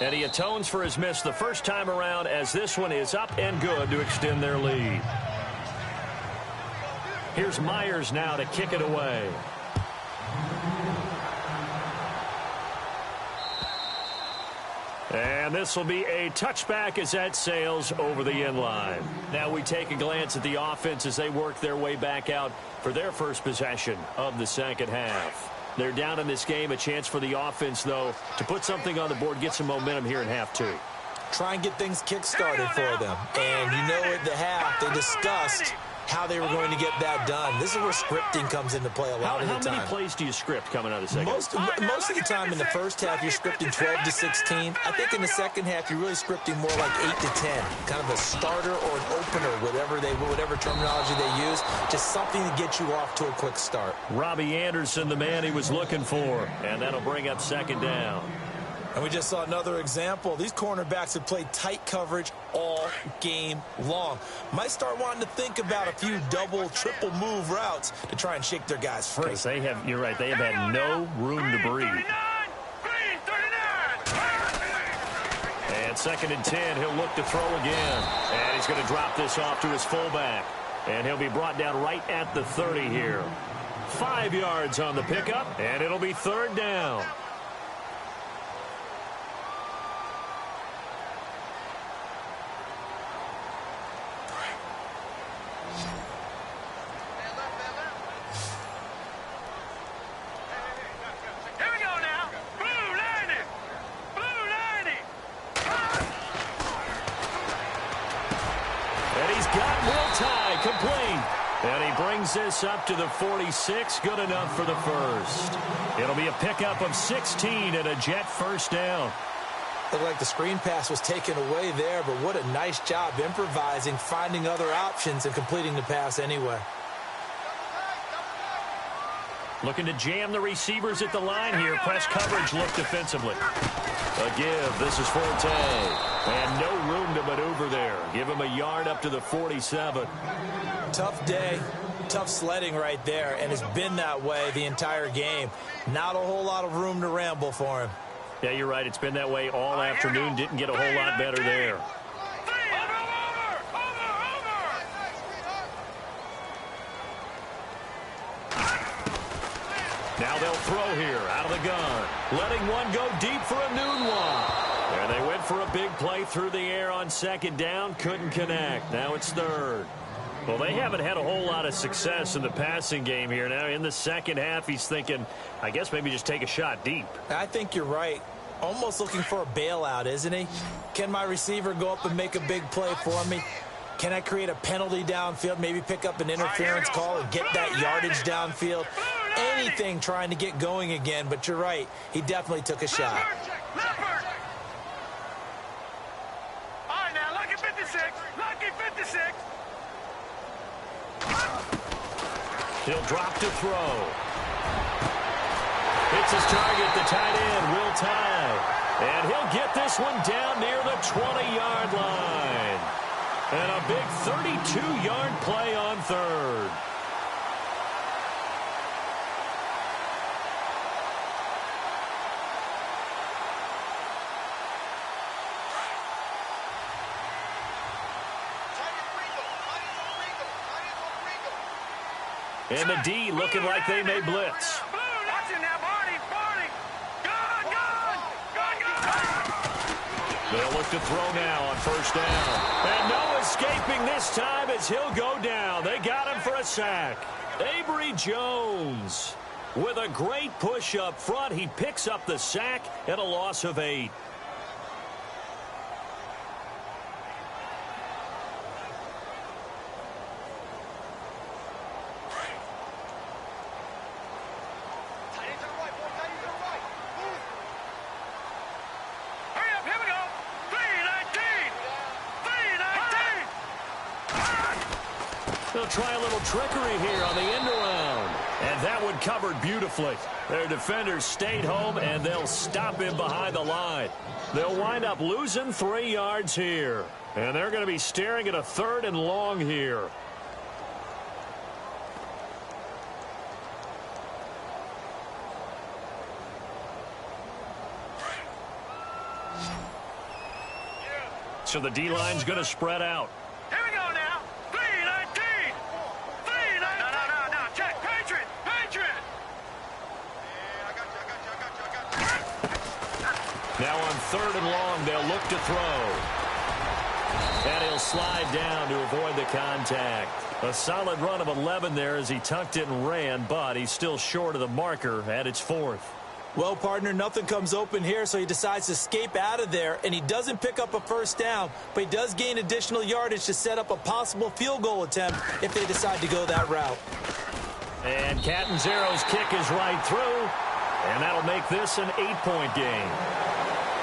And he atones for his miss the first time around as this one is up and good to extend their lead. Here's Myers now to kick it away. And this will be a touchback as that sails over the end line. Now we take a glance at the offense as they work their way back out for their first possession of the second half. They're down in this game. A chance for the offense, though, to put something on the board, get some momentum here in half 2. Try and get things kick-started for them. And you know at the half, they discussed how they were going to get that done. This is where scripting comes into play a lot of the time. How many plays do you script coming out of the second? Most of the time in the first half, you're scripting 12 to 16. I think in the second half, you're really scripting more like 8 to 10. Kind of a starter or an opener, whatever terminology they use. Just something to get you off to a quick start. Robbie Anderson, the man he was looking for. And that'll bring up second down. And we just saw another example. These cornerbacks have played tight coverage all game long. Might start wanting to think about a few double, triple move routes to try and shake their guys free. You're right, they have had no room to breathe. And second and 10, he'll look to throw again. And he's going to drop this off to his fullback. And he'll be brought down right at the 30 here. 5 yards on the pickup, and it'll be third down. This up to the 46, good enough for the first. It'll be a pickup of 16 and a Jet first down. Looked like the screen pass was taken away there, but what a nice job improvising, finding other options, and completing the pass anyway. Looking to jam the receivers at the line here. Press coverage look defensively. A give. This is Forte. And no room to maneuver there. Give him a yard up to the 47. Tough day. Tough sledding right there, and it's been that way the entire game. Not a whole lot of room to ramble for him. Yeah, you're right. It's been that way all afternoon. Didn't get a whole lot better there. Now they'll throw here out of the gun. Letting one go deep for a noon one. And they went for a big play through the air on second down. Couldn't connect. Now it's third. Well, they haven't had a whole lot of success in the passing game here. Now, in the second half, he's thinking, I guess maybe just take a shot deep. I think you're right. Almost looking for a bailout, isn't he? Can my receiver go up and make a big play for me? Can I create a penalty downfield, maybe pick up an interference call and get that yardage downfield? Anything trying to get going again, but you're right. He definitely took a shot. All right, now, lucky 56. Lucky 56. He'll drop to throw. Hits his target, the tight end, Will Tye. And he'll get this one down near the 20-yard line. And a big 32-yard play on third. And the D looking like they may blitz. They'll look to throw now on first down. And no escaping this time as he'll go down. They got him for a sack. Avery Jones with a great push up front. He picks up the sack and a loss of 8. They'll try a little trickery here on the end around. And that one covered beautifully. Their defenders stayed home, and they'll stop him behind the line. They'll wind up losing 3 yards here. And they're going to be staring at a 3rd and long here. So the D-line's going to spread out. Here we go now. 3-19. 3-19. No. Check. Patriot. Yeah, I got you. Now on 3rd and long, they'll look to throw. And he'll slide down to avoid the contact. A solid run of 11 there as he tucked it and ran, but he's still short of the marker at its 4th. Well, partner, nothing comes open here, so he decides to escape out of there, and he doesn't pick up a first down, but he does gain additional yardage to set up a possible field goal attempt if they decide to go that route. And Catanzaro's kick is right through, and that'll make this an 8-point game.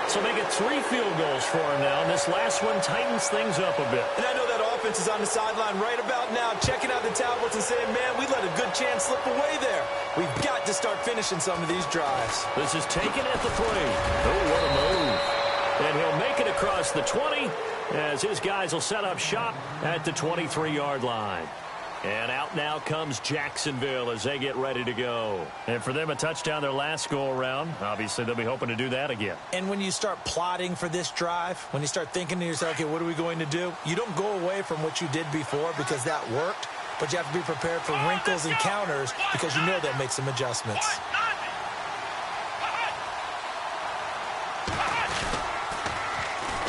So make it 3 field goals for him now, and this last one tightens things up a bit. And I know that offense is on the sideline right about now, checking out the tablets and saying, man, we let a good chance slip away there. We've got to start finishing some of these drives. This is taken at the 3. Oh, what a move. And he'll make it across the 20 as his guys will set up shop at the 23-yard line. And out now comes Jacksonville as they get ready to go. And for them, a touchdown their last go-around. Obviously, they'll be hoping to do that again. And when you start plotting for this drive, when you start thinking to yourself, okay, what are we going to do? You don't go away from what you did before because that worked, but you have to be prepared for wrinkles and counters because you know they'll make some adjustments.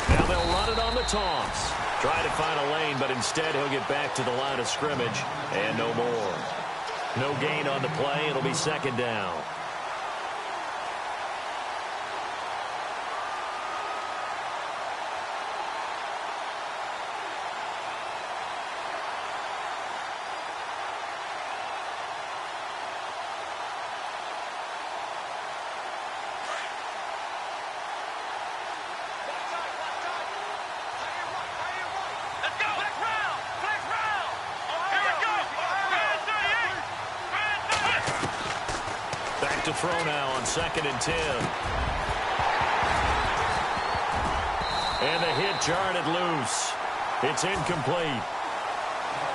Now they'll run it on the toss. Try to find a lane, but instead he'll get back to the line of scrimmage and no more. No gain on the play. It'll be second down. To throw now on 2nd and 10. And the hit jarred it loose. It's incomplete.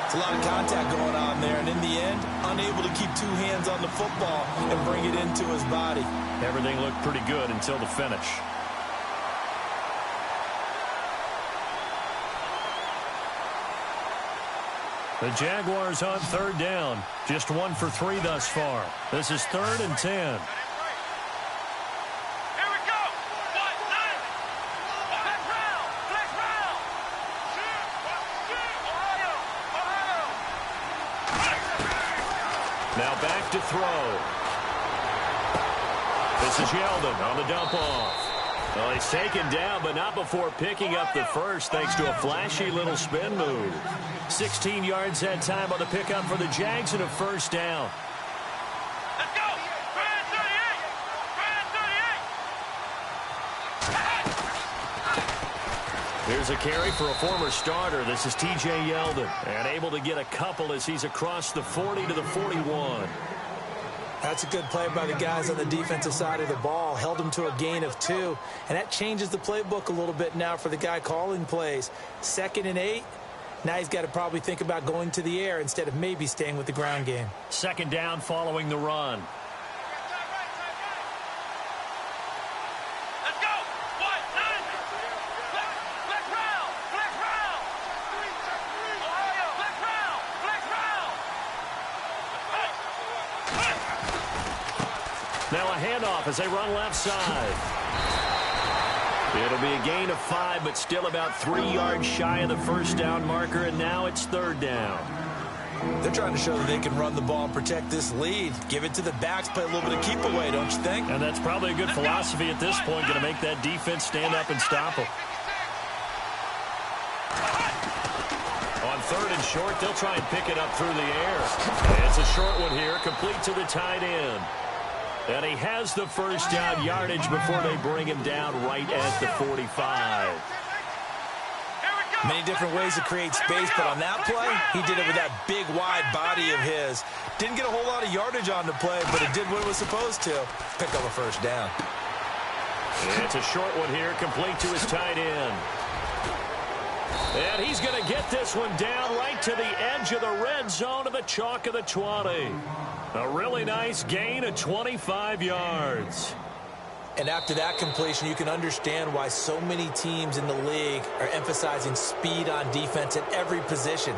It's a lot of contact going on there, and in the end, unable to keep 2 hands on the football and bring it into his body. Everything looked pretty good until the finish. The Jaguars on 3rd down. Just 1 for 3 thus far. This is 3rd and 10. Here we go. Flex round. Ohio. Now back to throw. This is Yeldon on the dump off. Well, he's taken down, but not before picking up the first thanks to a flashy little spin move. 16 yards that time on the pickup for the Jags and a first down. Let's go. Grand 38. Here's a carry for a former starter. This is T.J. Yeldon, and able to get a couple as he's across the 40 to the 41. That's a good play by the guys on the defensive side of the ball. Held him to a gain of 2, and that changes the playbook a little bit now for the guy calling plays. 2nd and 8. Now he's got to probably think about going to the air instead of maybe staying with the ground game. 2nd down following the run. Let's go. Flex round. Ohio. Flex round. Now a handoff as they run left side. It'll be a gain of 5, but still about 3 yards shy of the first down marker, and now it's 3rd down. They're trying to show that they can run the ball and protect this lead. Give it to the backs, play a little bit of keep away, don't you think? And that's probably a good philosophy at this point, going to make that defense stand up and stop them. On 3rd and short, they'll try and pick it up through the air. And it's a short one here, complete to the tight end. And he has the first down yardage before they bring him down right at the 45. Many different ways to create space, but on that play, he did it with that big, wide body of his. Didn't get a whole lot of yardage on the play, but it did what it was supposed to. Pick up a first down. It's a short one here, complete to his tight end. And he's going to get this one down right to the edge of the red zone of the chalk of the 20. A really nice gain of 25 yards. And after that completion, you can understand why so many teams in the league are emphasizing speed on defense at every position.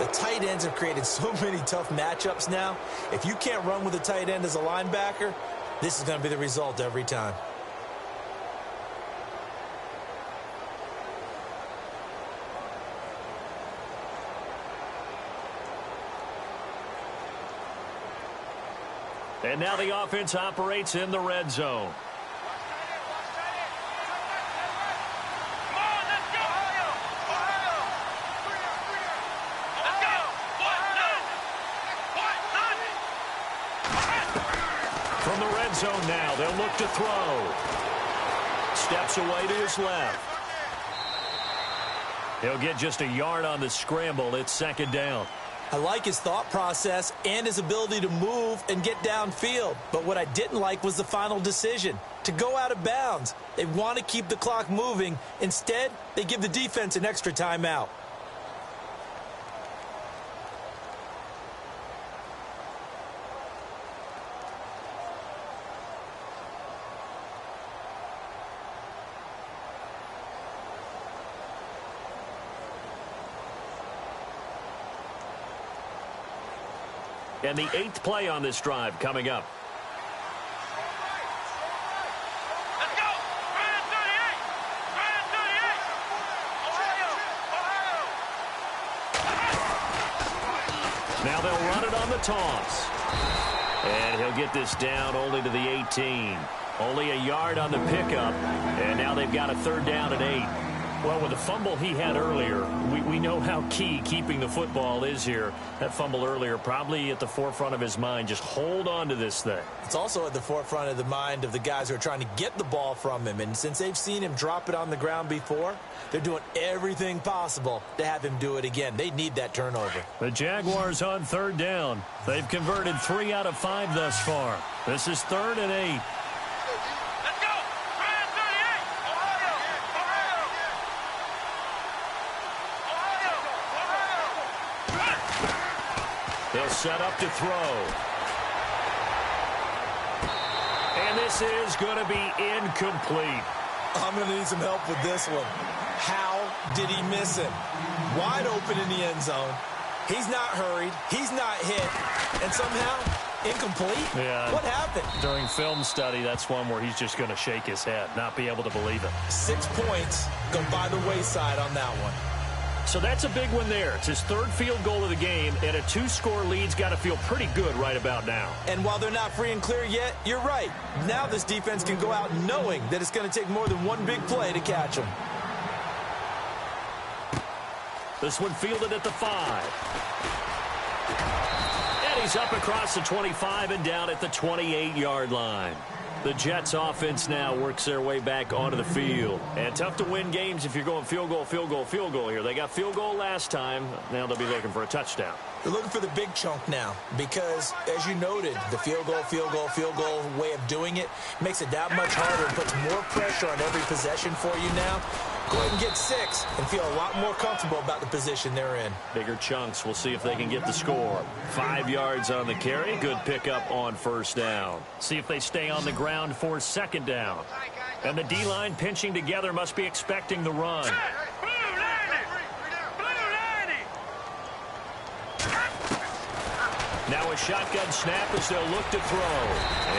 The tight ends have created so many tough matchups now. If you can't run with a tight end as a linebacker, this is going to be the result every time. And now the offense operates in the red zone. From the red zone now, they'll look to throw. Steps away to his left. He'll get just a yard on the scramble. It's second down. I like his thought process and his ability to move and get downfield. But what I didn't like was the final decision, to go out of bounds. They want to keep the clock moving. Instead, they give the defense an extra timeout. And the 8th play on this drive coming up. Let's go! Right at 38! Right at 38! Ohio! Now they'll run it on the toss. And he'll get this down only to the 18. Only a yard on the pickup. And now they've got a third down and 8. Well, with the fumble he had earlier, we know how key keeping the football is here. That fumble earlier probably at the forefront of his mind. Just hold on to this thing. It's also at the forefront of the mind of the guys who are trying to get the ball from him. And since they've seen him drop it on the ground before, they're doing everything possible to have him do it again. They need that turnover. The Jaguars on third down. They've converted 3 out of 5 thus far. This is 3rd and 8. Let's go! Right at 38! Ohio! Ohio! They'll set up to throw. And this is going to be incomplete. I'm going to need some help with this one. How did he miss him? Wide open in the end zone. He's not hurried. He's not hit. And somehow, incomplete? Yeah. What happened? During film study, that's one where he's just going to shake his head, not be able to believe it. 6 points go by the wayside on that one. So that's a big one there. It's his 3rd field goal of the game, and a 2-score lead's got to feel pretty good right about now. And while they're not free and clear yet, you're right. Now this defense can go out knowing that it's going to take more than one big play to catch them. This one fielded at the 5. And he's up across the 25 and down at the 28-yard line. The Jets offense now works their way back onto the field. And tough to win games if you're going field goal, field goal, field goal here. They got field goal last time. Now they'll be looking for a touchdown. They're looking for the big chunk now because, as you noted, the field goal way of doing it makes it that much harder and puts more pressure on every possession for you now. Go ahead and get 6 and feel a lot more comfortable about the position they're in. Bigger chunks. We'll see if they can get the score. 5 yards on the carry. Good pickup on first down. See if they stay on the ground for second down. And the D-line pinching together must be expecting the run. Blue 90! Blue 90! Now a shotgun snap as they'll look to throw.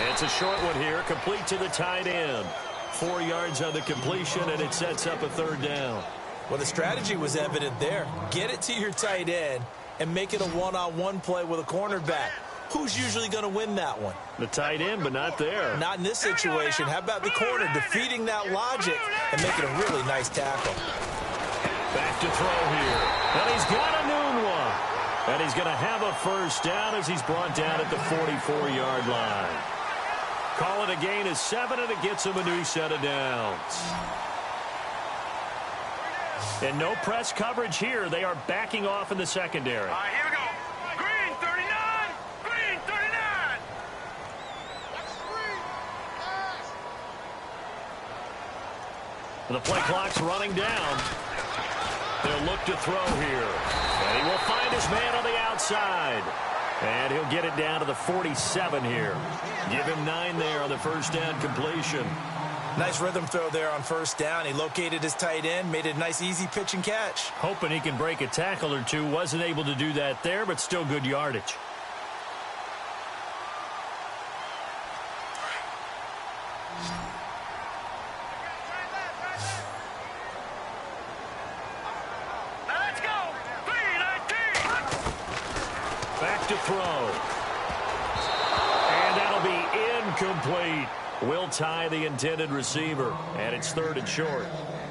It's a short one here, complete to the tight end. 4 yards on the completion, and it sets up a third down. Well, the strategy was evident there. Get it to your tight end and make it a one-on-one play with a cornerback. Who's usually going to win that one? The tight end, but not there. Not in this situation. How about the corner defeating that logic and making a really nice tackle? Back to throw here. And he's got a noon one. And he's going to have a first down as he's brought down at the 44-yard line. Call it a gain of 7, and it gets him a new set of downs. And no press coverage here. They are backing off in the secondary. All right, here we go. Green 39! Green 39! The play clock's running down. They'll look to throw here. And he will find his man on the outside. And he'll get it down to the 47 here. Give him 9 there on the first down completion. Nice rhythm throw there on first down. He located his tight end, made it a nice easy pitch and catch. Hoping he can break a tackle or two. Wasn't able to do that there, but still good yardage. Let's go! 319! Back to throw. And that'll incomplete. Will tie the intended receiver, and it's 3rd and short.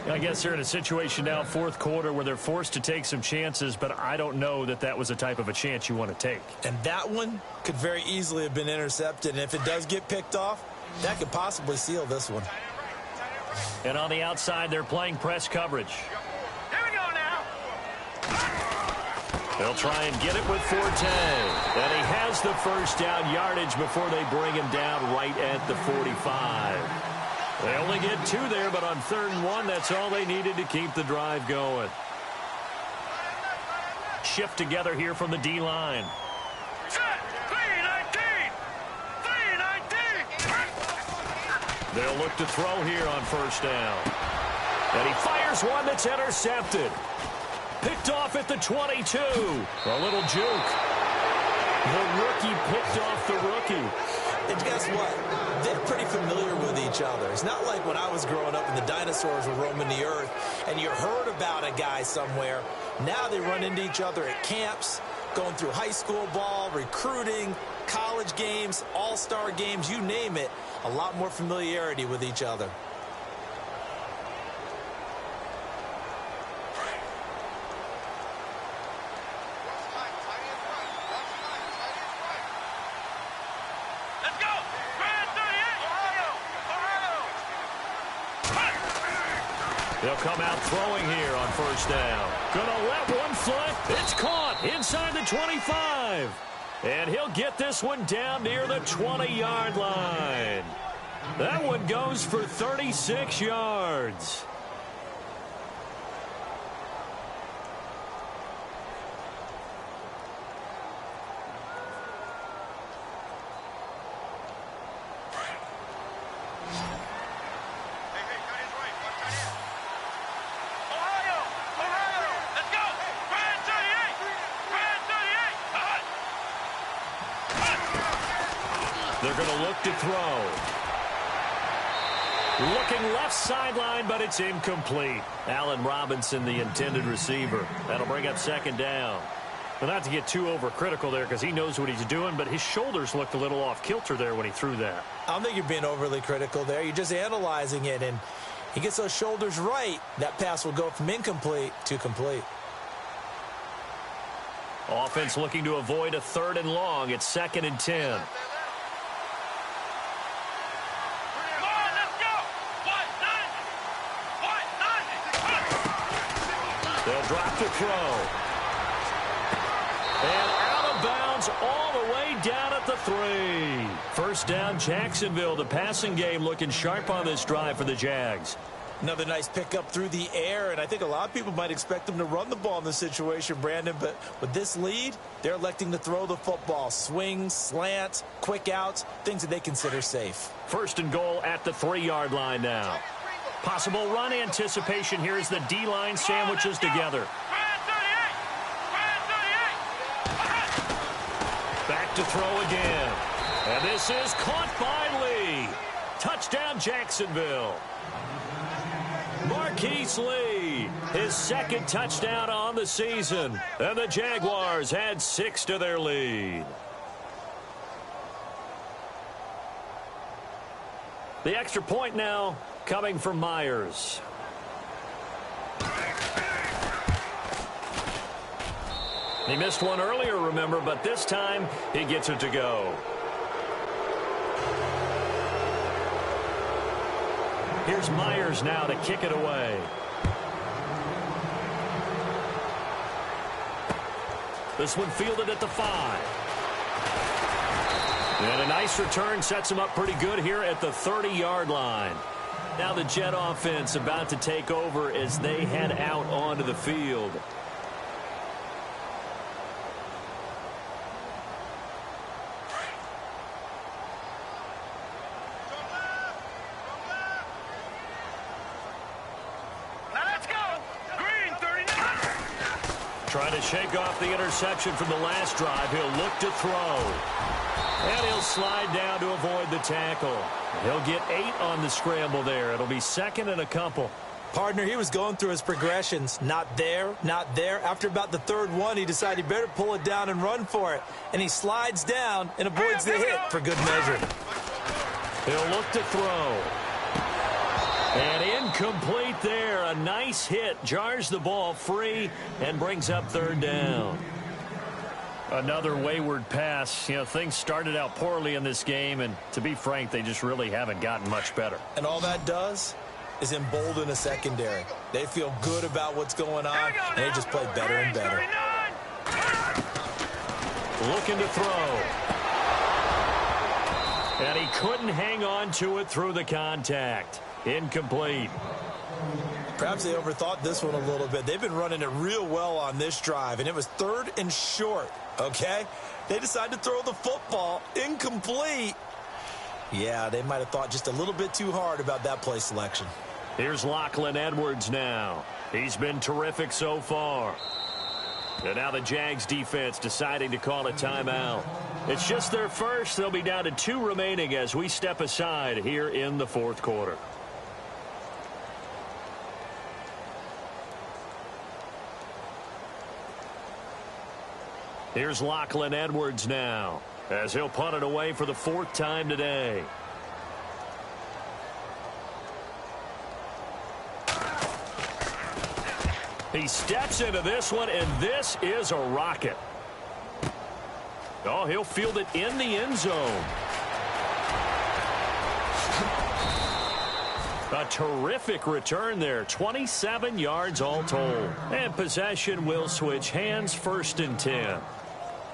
I guess they're in a situation now, 4th quarter, where they're forced to take some chances, but I don't know that that was the type of a chance you want to take. And that one could very easily have been intercepted, and if it does get picked off, that could possibly seal this one. And on the outside, they're playing press coverage. Here we go now. They'll try and get it with Forte. And he has the first down yardage before they bring him down right at the 45. They only get 2 there, but on 3rd and 1, that's all they needed to keep the drive going. Shift together here from the D-line. Set. 3-19. 3-19. They'll look to throw here on 1st down. And he fires one that's intercepted. Picked off at the 22. A little juke. The rookie picked off the rookie. And guess what? They're pretty familiar with each other. It's not like when I was growing up and the dinosaurs were roaming the earth and you heard about a guy somewhere. Now they run into each other at camps, going through high school ball, recruiting, college games, all-star games, you name it. A lot more familiarity with each other. Let's go. 38. Ohio. They'll come out throwing here on 1st down. Gonna let one fly. It's caught inside the 25. And he'll get this one down near the 20-yard line. That one goes for 36 yards. They're going to look to throw. Looking left sideline, but it's incomplete. Allen Robinson, the intended receiver. That'll bring up 2nd down. Well, not to get too overcritical there because he knows what he's doing, but his shoulders looked a little off kilter there when he threw that. I don't think you're being overly critical there. You're just analyzing it, and he gets those shoulders right. That pass will go from incomplete to complete. Offense looking to avoid a 3rd and long. It's 2nd and 10. They'll drop the throw. And out of bounds all the way down at the 3. 1st down, Jacksonville. The passing game looking sharp on this drive for the Jags. Another nice pickup through the air, and I think a lot of people might expect them to run the ball in this situation, Brandon, but with this lead, they're electing to throw the football. Swings, slants, quick outs, things that they consider safe. 1st and goal at the 3-yard line now. Possible run anticipation here as the D-line sandwiches together. Back to throw again. And this is caught by Lee. Touchdown, Jacksonville. Marquise Lee, his 2nd touchdown on the season. And the Jaguars had 6 to their lead. The extra point now coming from Myers. He missed one earlier, remember, but this time he gets it to go. Here's Myers now to kick it away. This one fielded at the 5. And a nice return sets him up pretty good here at the 30-yard line. Now the Jet offense about to take over as they head out onto the field. Trying to shake off the interception from the last drive. He'll look to throw. And he'll slide down to avoid the tackle. He'll get 8 on the scramble there. It'll be 2nd and a couple. Partner, he was going through his progressions. Not there, not there. After about the 3rd one, he decided he better pull it down and run for it. And he slides down and avoids the hit for good measure. He'll look to throw. And incomplete there. A nice hit. Jars the ball free and brings up third down. Another wayward pass. You know, things started out poorly in this game, and to be frank, they just really haven't gotten much better. And all that does is embolden a secondary. They feel good about what's going on, and they just play better and better. Looking to throw. And he couldn't hang on to it through the contact. Incomplete. Perhaps they overthought this one a little bit. They've been running it real well on this drive, and it was 3rd and short, okay? They decided to throw the football. Incomplete. Yeah, they might have thought just a little bit too hard about that play selection. Here's Lachlan Edwards now. He's been terrific so far. And now the Jags defense deciding to call a timeout. It's just their first. They'll be down to 2 remaining as we step aside here in the 4th quarter. Here's Lachlan Edwards now as he'll punt it away for the 4th time today. He steps into this one, and this is a rocket. Oh, he'll field it in the end zone. A terrific return there. 27 yards all told. And possession will switch hands, 1st and 10.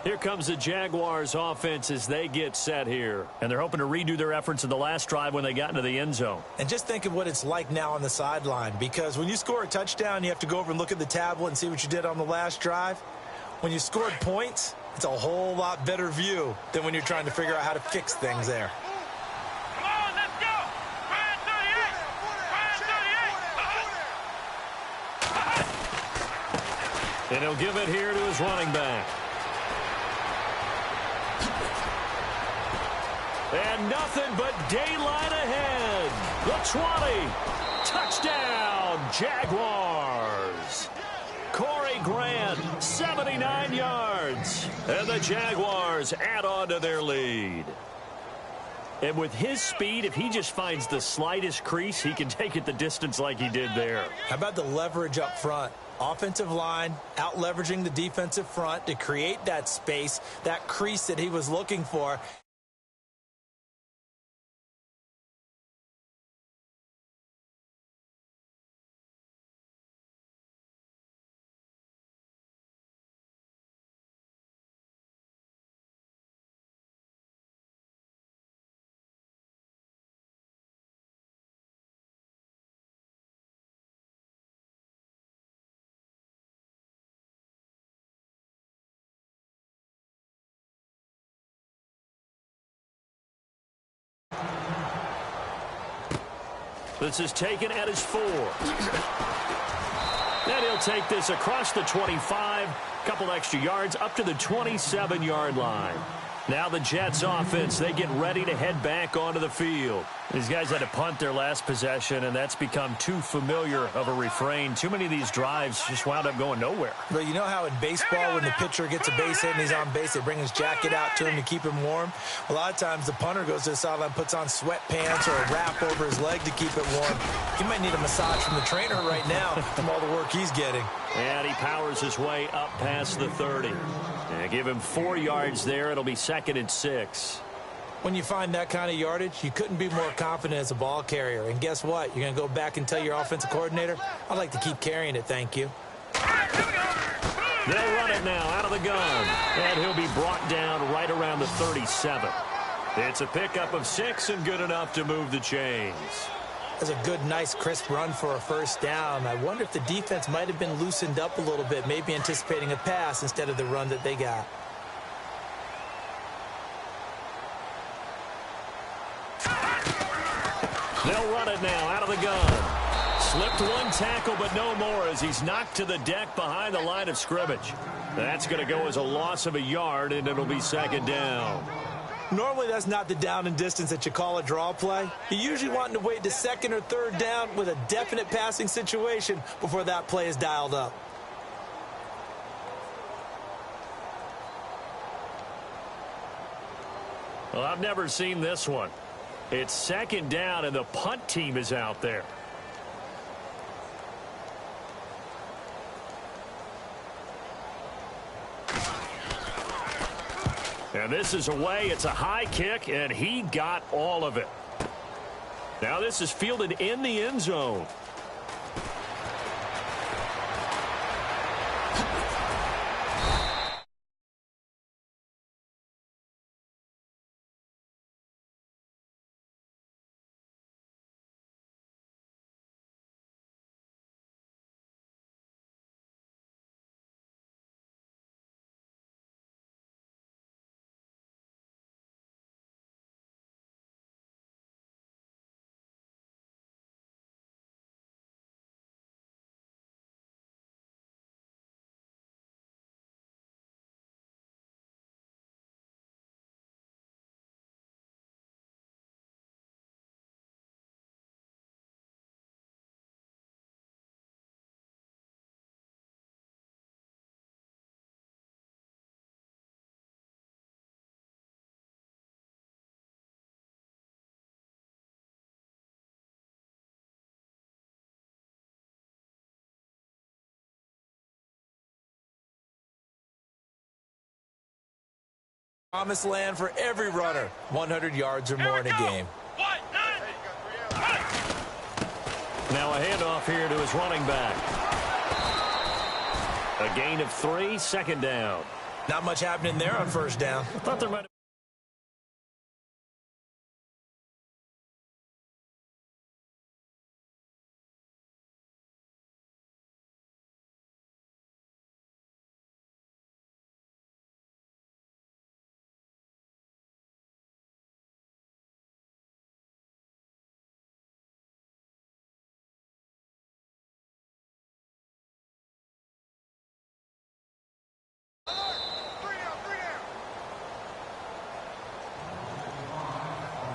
Here comes the Jaguars offense as they get set here. And they're hoping to redo their efforts in the last drive when they got into the end zone. And just think of what it's like now on the sideline, because when you score a touchdown, you have to go over and look at the tablet and see what you did on the last drive. When you scored points, it's a whole lot better view than when you're trying to figure out how to fix things there. Come on, let's go. Brand 38. And he'll give it here to his running back. And nothing but daylight ahead. The 20. Touchdown, Jaguars. Corey Grant, 79 yards. And the Jaguars add on to their lead. And with his speed, if he just finds the slightest crease, he can take it the distance like he did there. How about the leverage up front? Offensive line out leveraging the defensive front to create that space, that crease that he was looking for. This is taken at his 4. And he'll take this across the 25, couple extra yards up to the 27-yard line. Now the Jets offense, they get ready to head back onto the field. These guys had to punt their last possession, and that's become too familiar of a refrain. Too many of these drives just wound up going nowhere. But you know how in baseball, when the pitcher gets a base hit and he's on base, they bring his jacket out to him to keep him warm? A lot of times the punter goes to the sideline, puts on sweatpants or a wrap over his leg to keep it warm. He might need a massage from the trainer right now from all the work he's getting. And he powers his way up past the 30. And give him 4 yards there. It'll be 2nd and 6. When you find that kind of yardage, you couldn't be more confident as a ball carrier. And guess what? You're going to go back and tell your offensive coordinator, I'd like to keep carrying it, thank you. They'll run it now out of the gun. And he'll be brought down right around the 37. It's a pickup of 6 and good enough to move the chains. That's a good, nice, crisp run for a first down. I wonder if the defense might have been loosened up a little bit, maybe anticipating a pass instead of the run that they got. They'll run it now out of the gun. Slipped one tackle, but no more as he's knocked to the deck behind the line of scrimmage. That's going to go as a loss of a yard, and it'll be 2nd down. Normally, that's not the down and distance that you call a draw play. You're usually wanting to wait to 2nd or 3rd down with a definite passing situation before that play is dialed up. Well, I've never seen this one. It's second down, and the punt team is out there. And this is away. It's a high kick, and he got all of it. Now this is fielded in the end zone. Promised land for every runner, 100 yards or more in a game. Now a handoff here to his running back. A gain of 3, second down. Not much happening there on first down. I thought there might have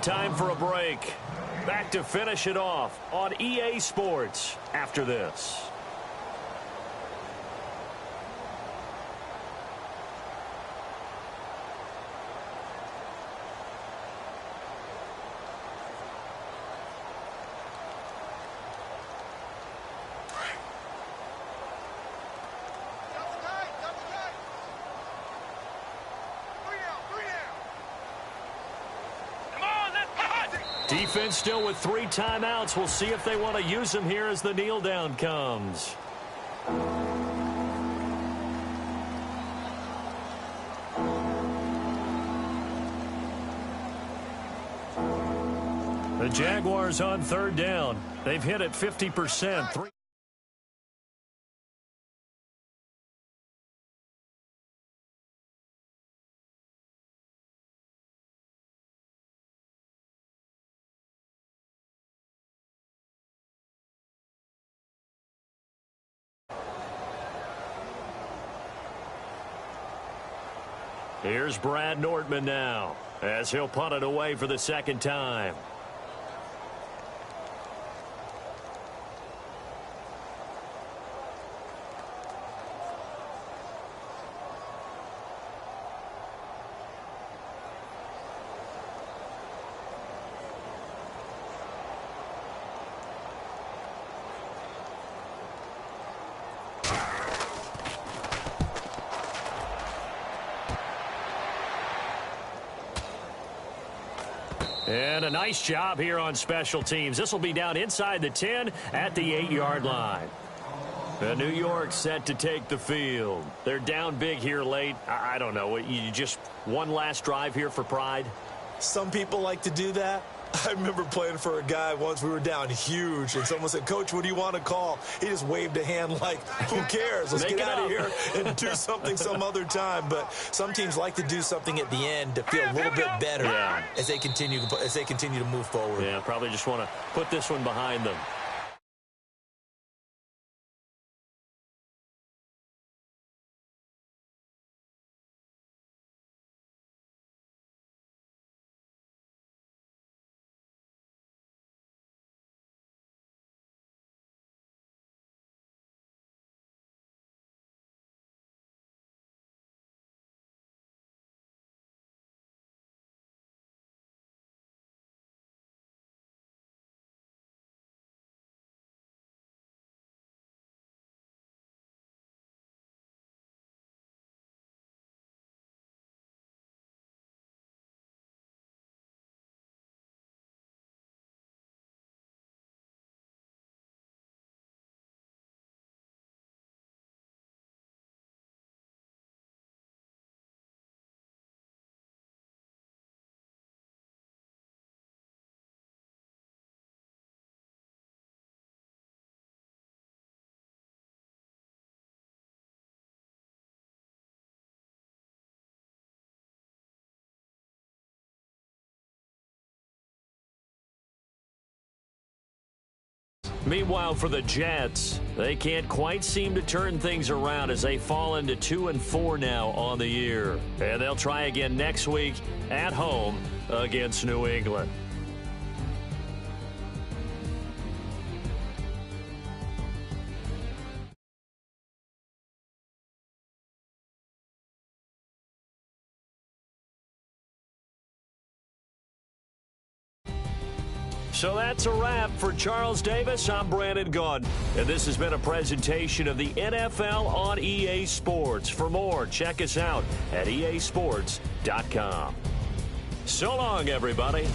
time for a break. Back to finish it off on EA Sports after this. Defense still with 3 timeouts. We'll see if they want to use them here as the kneel down comes. The Jaguars on third down. They've hit it 50%. Here's Brad Nordman now as he'll punt it away for the second time. And a nice job here on special teams. This will be down inside the 10 at the 8-yard line. The New York set to take the field. They're down big here late. I don't know. You just one last drive here for pride? Some people like to do that. I remember playing for a guy once. We were down huge, and someone said, "Coach, what do you want to call?" He just waved a hand like, "Who cares? Let's get out of here and do something some other time." But some teams like to do something at the end to feel a little bit better as they continue to move forward. Yeah, probably just want to put this one behind them. Meanwhile, for the Jets, they can't quite seem to turn things around as they fall into 2-4 now on the year. And they'll try again next week at home against New England. So that's a wrap. For Charles Davis, I'm Brandon Gaudin, and this has been a presentation of the NFL on EA Sports. For more, check us out at easports.com. So long, everybody.